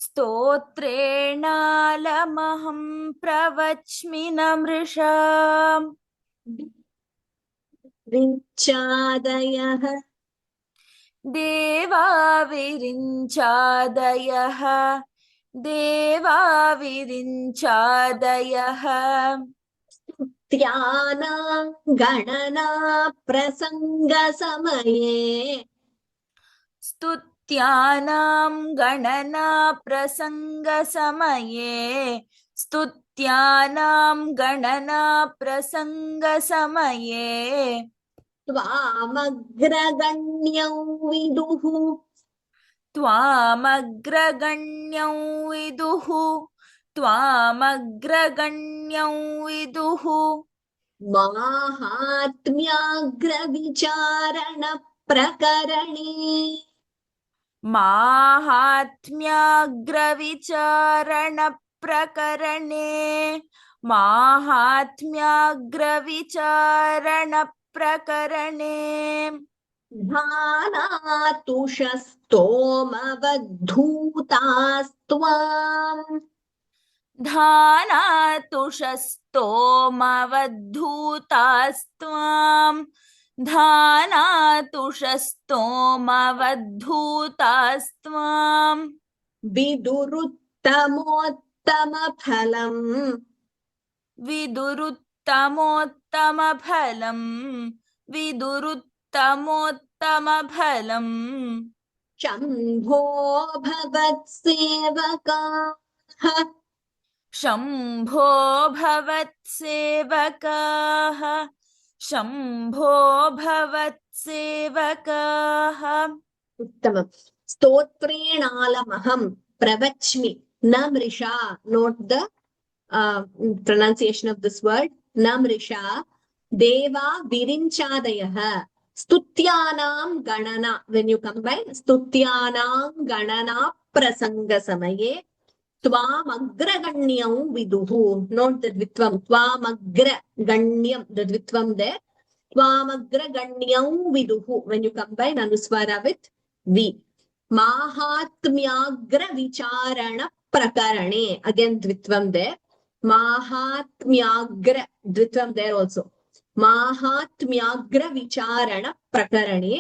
स्तोत्रेणालमहं प्रवच्मि न मृषा विञ्चादयः देवाविरिञ्चादयः देवाविरिञ्चादयः त्याना गणना प्रसङ्गसमये स्तुत्यानां गणना प्रसङ्गसमये स्तुत्यानां गणना प्रसङ्गसमये त्वामग्रगण्यौ विदुः त्वामग्रगण्यौ विदुः त्वामग्रगण्यौ विदुः माहात्म्याग्रविचारणप्रकरणे माहात्म्याग्रविचारणप्रकरणे माहात्म्याग्रविचारणप्रकरणे धानातुषस्तोमवद्धूतास्त्वाम् धानातुषस्तोमवद्धूतास्त्वां धानातुषस्तोमवद्धूतास्त्वां विदुरुत्तमोत्तमफलम् विदुरुत्तमोत्तमफलम् विदुरुत्तमोत्तमफलम् शम्भो भवत्सेवकाः शम्भो भवत्सेवकाः शम्भो भवत्सेवकाः उत्तमम् स्तोत्रेणालमहं प्रवच्मि न मृषा note the pronunciation of this word न मृषा देवा विरिञ्चादयः स्तुत्यानां गणना when you combine स्तुत्यानां गणना प्रसङ्गसमये त्वामग्रगण्यौ विदुः note the द्वित्वं त्वामग्रगण्यं the द्वित्वं there त्वामग्रगण्यौ विदुः when you combine anuswara with vi माहात्म्याग्रविचारण प्रकरणे again द्वित्वं there माहात्म्याग्र द्वित्वं there also माहात्म्याग्रविचारण प्रकरणे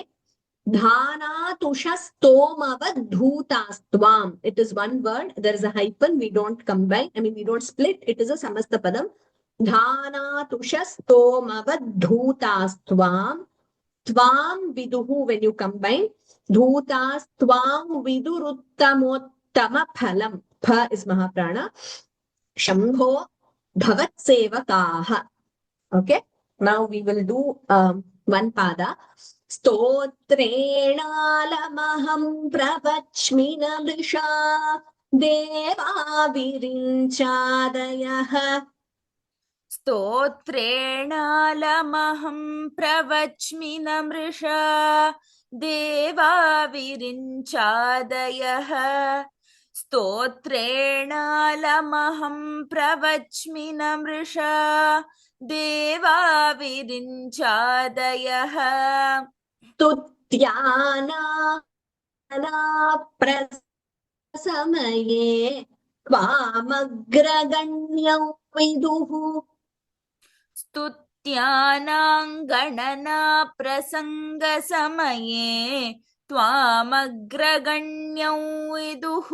धानातुषस्तोमवद्धूतास्त्वाम् it is one word there is a hyphen we don't combine we don't split it is a samastapadam धानातुषस्तोमवद्धूतास्त्वाम् त्वाम् विदुः when you combine धूतास्त्वाम् विदुरुत्तमोत्तमफलम् pha is mahaprana शम्भो भवत्सेवकाः okay now we will do one pada स्तोत्रेणालमहं प्रवच्मि न मृषा देवा विरिञ्चादयः स्तोत्रेणालमहं प्रवच्मि न मृषा देवा विरिञ्चादयः स्तोत्रेणालमहं प्रवच्मि न मृषा देवा विरिञ्चादयः स्तुत्याना प्रसमये त्वामग्रगण्यौ विदुः स्तुत्यानां गणना प्रसङ्गसमये त्वामग्रगण्यौ विदुः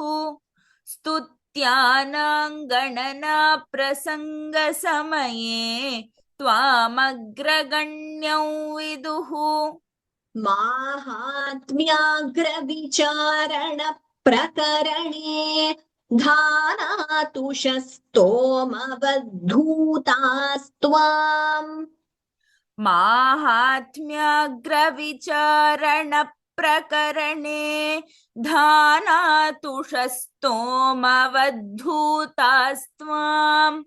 स्तुत्यानां गणना प्रसङ्गसमये त्वामग्रगण्यौ विदुः माहात्म्याग्रविचारण प्रकरणे धानातुषस्तोमवद्धूतास्त्वाम् माहात्म्याग्रविचारणप्रकरणे धानातुषस्तोमवद्धूतास्त्वाम्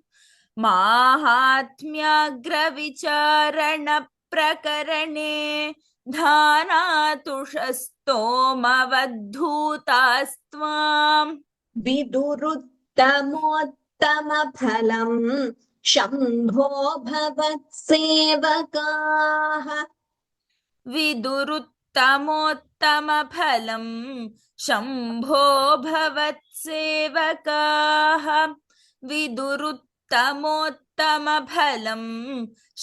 माहात्म्याग्रविचारणप्रकरणे धानातुषस्तोमवद्धूतास्त्वाम् विदुरुत्तमोत्तमफलम् शम्भो भवत्सेवकाः विदुरुत्तमोत्तमफलं शम्भो भवत्सेवकाः विदुरुत्तमोत्तमफलं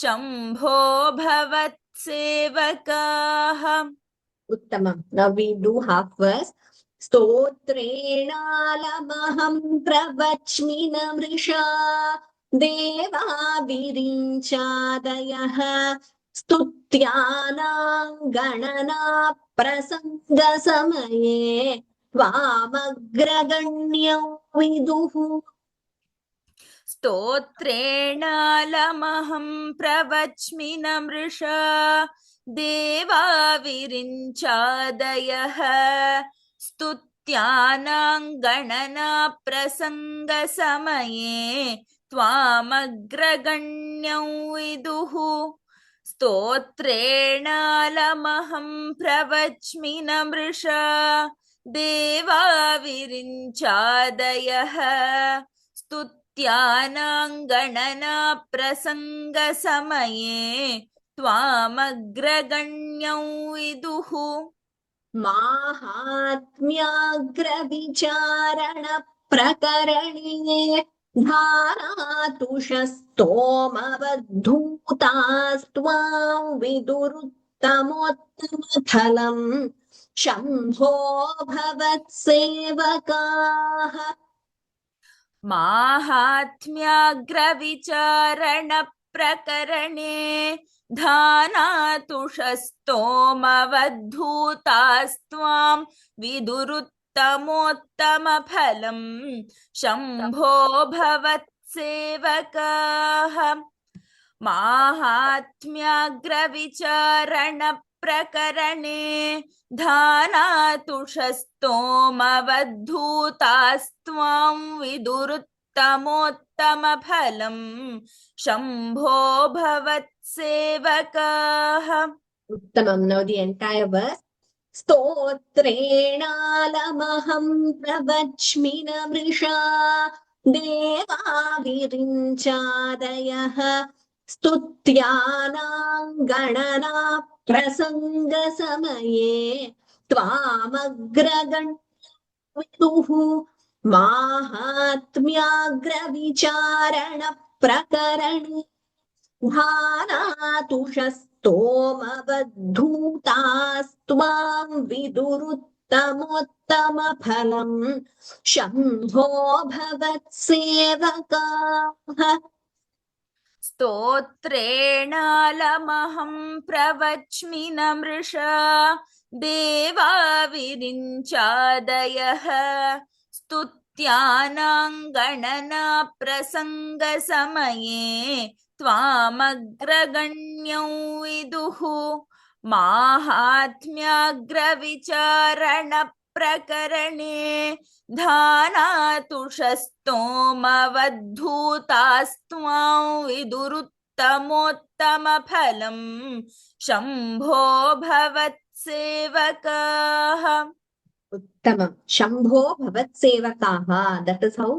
शम्भो भवत्सेवकाः उत्तमम्. Now we do half verse. स्तोत्रेणालमहं प्रवच्मि न मृषा देवा विरिञ्चादयः स्तुत्यानां गणना प्रसङ्गसमये त्वामग्रगण्यौ विदुः स्तोत्रेणालमहं प्रवच्मि न मृषा देवा विरिञ्चादयः स्तुत्यानां गणना प्रसङ्गसमये त्वामग्रगण्यौ विदुः स्तोत्रेणालमहं प्रवच्मि न मृषा देवा विरिञ्चादयः स्तुत्यानां गणना प्रसङ्गसमये त्वामग्रगण्यौ विदुः माहात्म्याग्रविचारण प्रकरणे धारातुषस्तोमवद्धूतास्त्वां विदुरुत्तमोत्तमफलम् शम्भो भवत्सेवकाः माहात्म्याग्रविचारणप्रकरणे धानातुषस्तोमवद्धूतास्त्वां विदुरुत्तमोत्तमफलं शम्भो भवत्सेवकाः माहात्म्याग्रविचारणप्रकरणे धानातुषस्तोमवद्धूतास्त्वां विदुरुत्तमोत्तमफलं शम्भो भवत्सेवकाः उत्तमम्. Now the entire verse. स्तोत्रेणालमहं प्रवच्मि न मृषा देवा विरिञ्चादयः स्तुत्यानां गणना प्रसङ्गसमये त्वामग्रगण्यौ विदुः माहात्म्याग्रविचारण प्रकरणे धानातुषस्तोमवद्धूतास्त्वां विदुरुत्तमोत्तमफलं शम्भो भवत्सेवकाः स्तोत्रेणालमहं प्रवच्मि न मृषा देवा विरिञ्चादयः स्तुत्यानां गणना प्रसङ्गसमये त्वामग्रगण्यौ विदुः माहात्म्याग्रविचारण प्रकरणे धानातुषस्तोमवद्धूतास्त्वां विदुरुत्तमोत्तमफलं शम्भो भवत्सेवकाः. Uttamam. Shambho Bhavat Sevakaha. That is how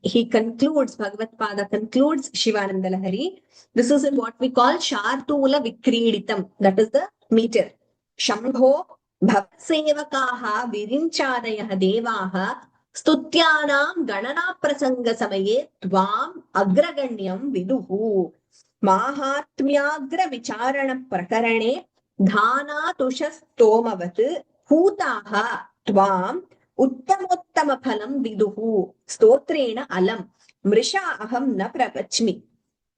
he concludes, Bhagavad Pada concludes Shivananda Lahari. This is in what we call Shartula Vikriditam. That is the meter. Shambho Bhavat Sevakaha Virinchadayaha Devaha Stutyanam Ganana Prasanga Samaye Tvam Agraganyam Viduhu Mahatmyagra Vicharana Prakarane Dhana Tushastomavatu Hutaha Tvam Uttamottama Phalam Viduhu Stotrena Alam Mrisha Aham Na Pravachmi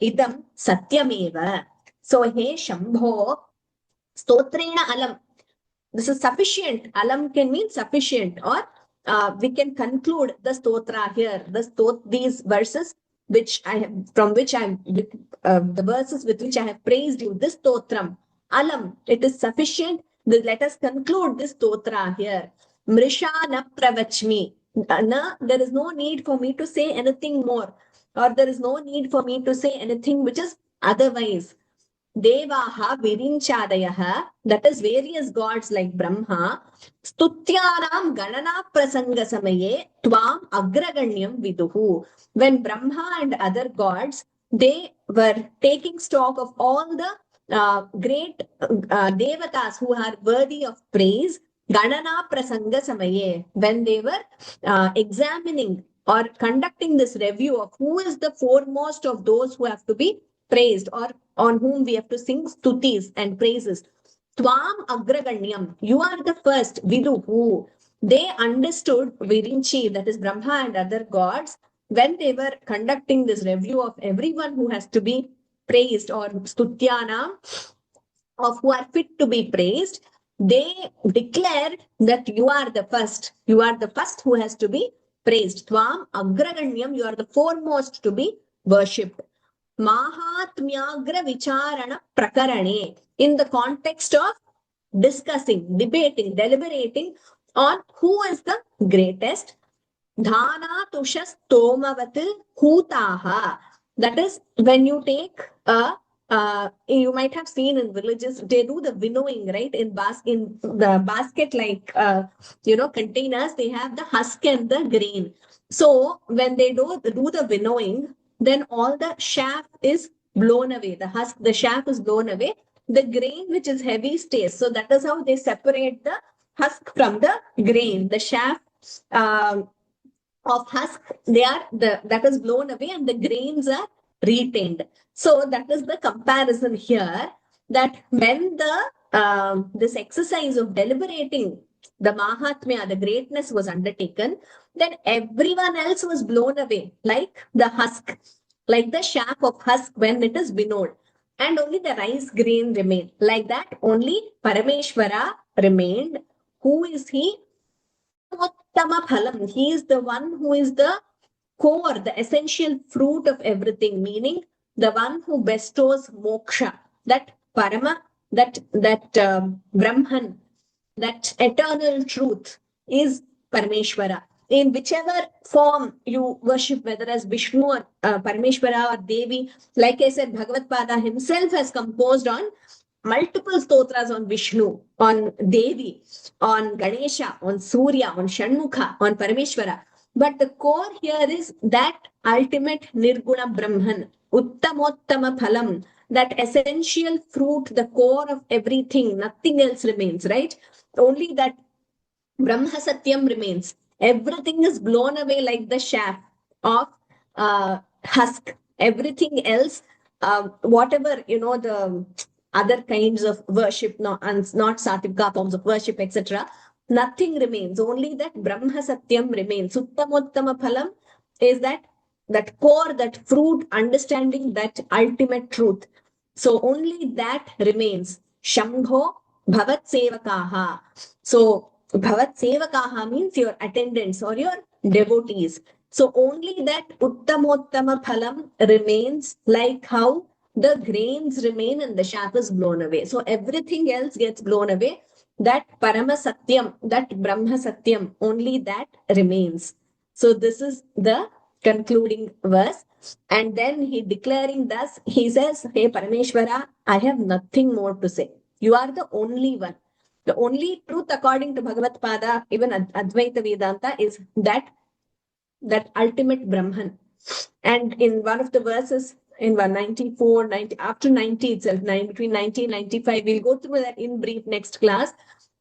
Idam Satyameva. So he Shambho Stotrena Alam. This is sufficient. Alam can mean sufficient, or we can conclude the stotra here. These verses which I have, from which I have, the verses with which I have praised you, this stotram, Alam, it is sufficient. Let us conclude this stotra here. Mrisha na pravachmi. There is no need for me to say anything more, or there is no need for me to say anything which is otherwise. Devaha Virinchadayaha, that is various gods like Brahma, Stutyanam Ganana Prasanga Samaye, Tvam Agraganyam Viduhu. When Brahma and other gods, they were taking stock of all the great devatas who are worthy of praise, Ganana Prasanga Samaye, when they were examining or conducting this review of who is the foremost of those who have to be praised, or on whom we have to sing stutis and praises. Tvam Agraganyam, you are the first, Viduhu. They understood Virinchi, that is Brahma and other gods, when they were conducting this review of everyone who has to be praised, or Stutyana, of who are fit to be praised. They declared that you are the first. You are the first who has to be praised. Tvam Agraganyam, you are the foremost to be worshipped. Mahatmyagra Vicharana Prakarane, in the context of discussing, debating, deliberating on who is the greatest. Dhana Tushas Tomavatu Hutaha. That is, when you take you might have seen in villages, they do the winnowing, right? In the basket, like containers, they have the husk and the grain. So when they do the winnowing, then all the chaff is blown away. The chaff is blown away. The grain which is heavy stays. So that is how they separate the husk from the grain. The chaff of husk, that is blown away, and the grains are retained. So that is the comparison here, that when this exercise of deliberating the Mahatmya, the greatness was undertaken, then everyone else was blown away, like the husk, like the chaff of husk when it is winnowed, and only the rice grain remained. Like that, only Parameshwara remained. Who is he? Uttama Phalam. He is the one who is the core, the essential fruit of everything, meaning the one who bestows moksha, that Parama, that Brahman, that eternal truth is Parameshwara. In whichever form you worship, whether as Vishnu or Parameshwara or Devi, like I said, Bhagavad Pada himself has composed on multiple stotras on Vishnu, on Devi, on Ganesha, on Surya, on Shanmukha, on Parameshwara. But the core here is that ultimate Nirguna Brahman, Uttamottama Phalam, that essential fruit, the core of everything, nothing else remains, right? Only that Brahma Satyam remains. Everything is blown away like the chaff of husk. Everything else, whatever, the other kinds of worship, not Satvika forms of worship, etc., nothing remains. Only that Brahma Satyam remains. Uttamottama Phalam is that core, that fruit, understanding that ultimate truth. So only that remains. Shambho Bhavat Sevakaha. So Bhavat Sevakaha means your attendants or your devotees. So only that Uttamottama Phalam remains, like how the grains remain and the chaff is blown away. So everything else gets blown away. that Parama Satyam, that Brahma Satyam, only that remains. So this is the concluding verse. And then he declaring thus, he says, Hey Parameshwara, I have nothing more to say. You are the only one. The only truth according to Bhagavad Pada, even Advaita Vedanta, is that ultimate Brahman. And in one of the verses, in 194, 90, after 90 itself, between 90 and 95, we'll go through that in brief next class.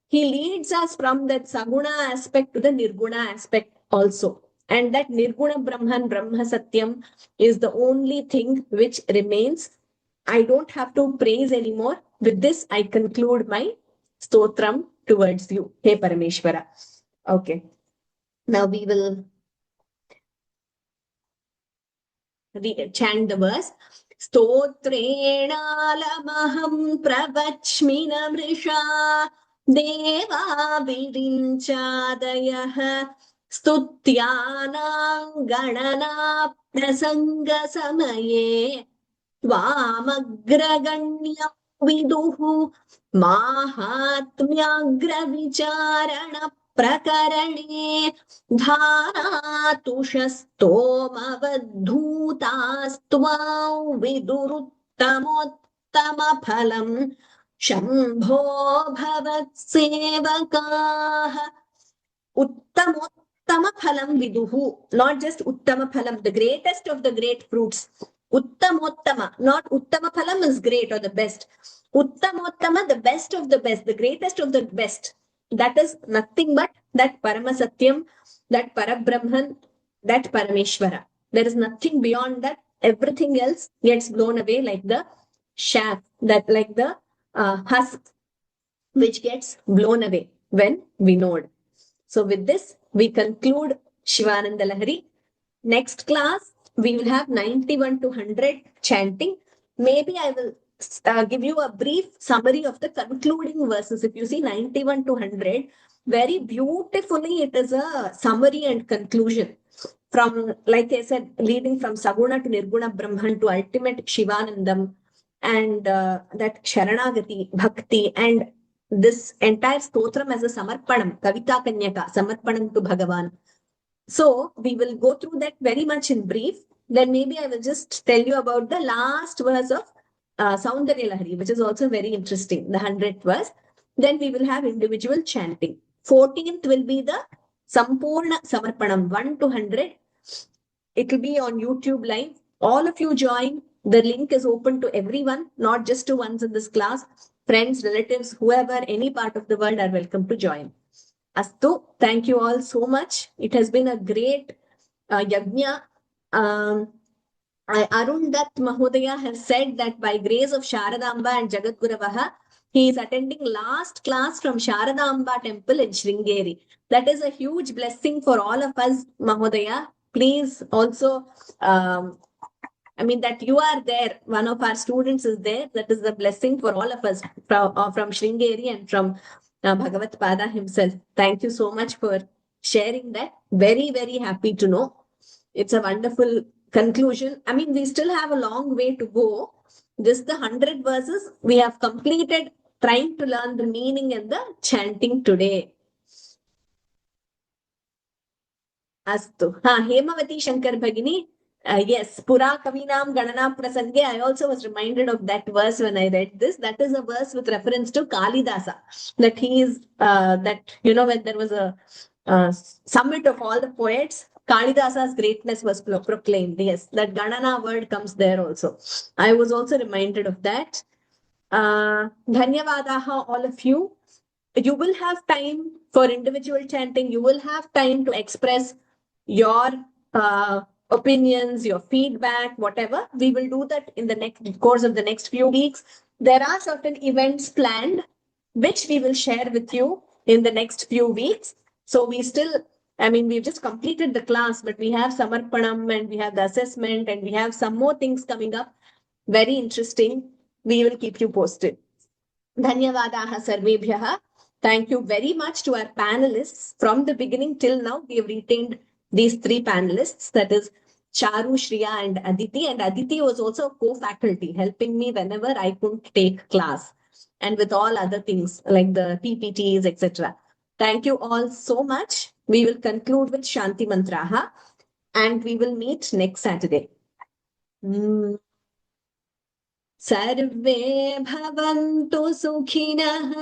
He leads us from that Saguna aspect to the Nirguna aspect also. And that Nirguna Brahman, Brahma Satyam, is the only thing which remains. I don't have to praise anymore. With this, I conclude my stotram towards you, Hey Parameshwara. Okay. Now we will chant the verse. Stotrenālamaham pravachmina mrisha deva virinchadayah स्तुत्यानां गणना प्रसंग समये त्वामग्रगण्यं विदुः माहात्म्याग्रविचारण प्रकरणे धारातुषस्तोमवद्धूतास्त्वां विदुरुत्तमोत्तमफलम् शम्भो भवत्सेवकाः Uttamottama phalam viduhu, not just Uttama phalam, the greatest of the great fruits. Uttamottama, not Uttama phalam is great or the best. Uttamottama, the best of the best, the greatest of the best. That is nothing but that Paramasatyam, that Parabrahman, that Parameshwara. There is nothing beyond that. Everything else gets blown away like the chaff, that like the husk, which gets blown away when winnowed. So with this, we conclude Shivananda Lahari. Next class, we will have 91 to 100 chanting. Maybe I will give you a brief summary of the concluding verses. If you see 91 to 100, very beautifully it is a summary and conclusion. From, like I said, leading from Saguna to Nirguna Brahman to ultimate Shivanandam and that Sharanagati, Bhakti, and this entire stotram as a samarpanam, Kavita Kanyaka, samarpanam to Bhagavan. So we will go through that very much in brief. Then maybe I will just tell you about the last verse of Saundarya Lahari, which is also very interesting, the 100th verse. Then we will have individual chanting. 14th will be the Sampurna Samarpanam, 1 to 100. It will be on YouTube live. All of you join. The link is open to everyone, not just to ones in this class. Friends, relatives, whoever, any part of the world are welcome to join. Astu, thank you all so much. It has been a great yajna. Arun Dutt Mahodaya has said that by grace of Sharadamba and Jagadguravaha, he is attending last class from Sharadamba temple in Sringeri. That is a huge blessing for all of us, Mahodaya. Please also that you are there, one of our students is there. That is the blessing for all of us from Sringeri and from Bhagavat Pada himself. Thank you so much for sharing that. Very, very happy to know. It's a wonderful conclusion. We still have a long way to go. This, the 100 verses, we have completed trying to learn the meaning and the chanting today. Astu. Hemavati Shankar Bhagini. Yes, Pura Kavinam Ganana Prasange. I also was reminded of that verse when I read this. That is a verse with reference to Kalidasa. That he is, when there was a summit of all the poets, Kalidasa's greatness was proclaimed. Yes, that Ganana word comes there also. I was also reminded of that. Dhanyavadaha, all of you. You will have time for individual chanting. You will have time to express your opinions, your feedback, whatever. We will do that in the course of the next few weeks. There are certain events planned, which we will share with you in the next few weeks. So we still, we've just completed the class, but we have Samarpanam and we have the assessment and we have some more things coming up. Very interesting. We will keep you posted. Dhanyavadaha sarvebhyaha. Thank you very much to our panelists. From the beginning till now, we have retained these 3 panelists, that is Charu, Shriya and Aditi. And Aditi was also a co-faculty, helping me whenever I couldn't take class. and with all other things like the PPTs, etc. Thank you all so much. We will conclude with Shanti Mantraha and we will meet next Saturday. Mm. सर्वे भवन्तु सुखिनः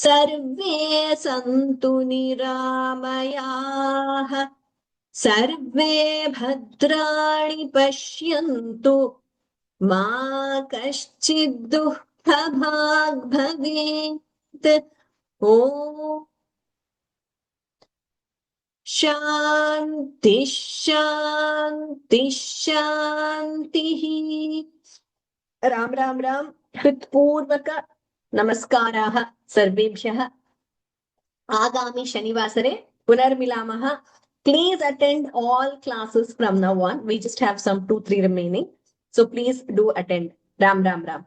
सर्वे सन्तु निरामयाः सर्वे भद्राणि पश्यन्तु मा कश्चित् दुःखभाग् भवेत् ॐ शान्ति शान्ति शान्तिः राम राम राम हृत्पूर्वक नमस्काराः सर्वेभ्यः आगामि शनिवासरे पुनर्मिलामः. Please attend all classes from now on. We just have some 2-3 remaining. So please do attend. Ram Ram Ram.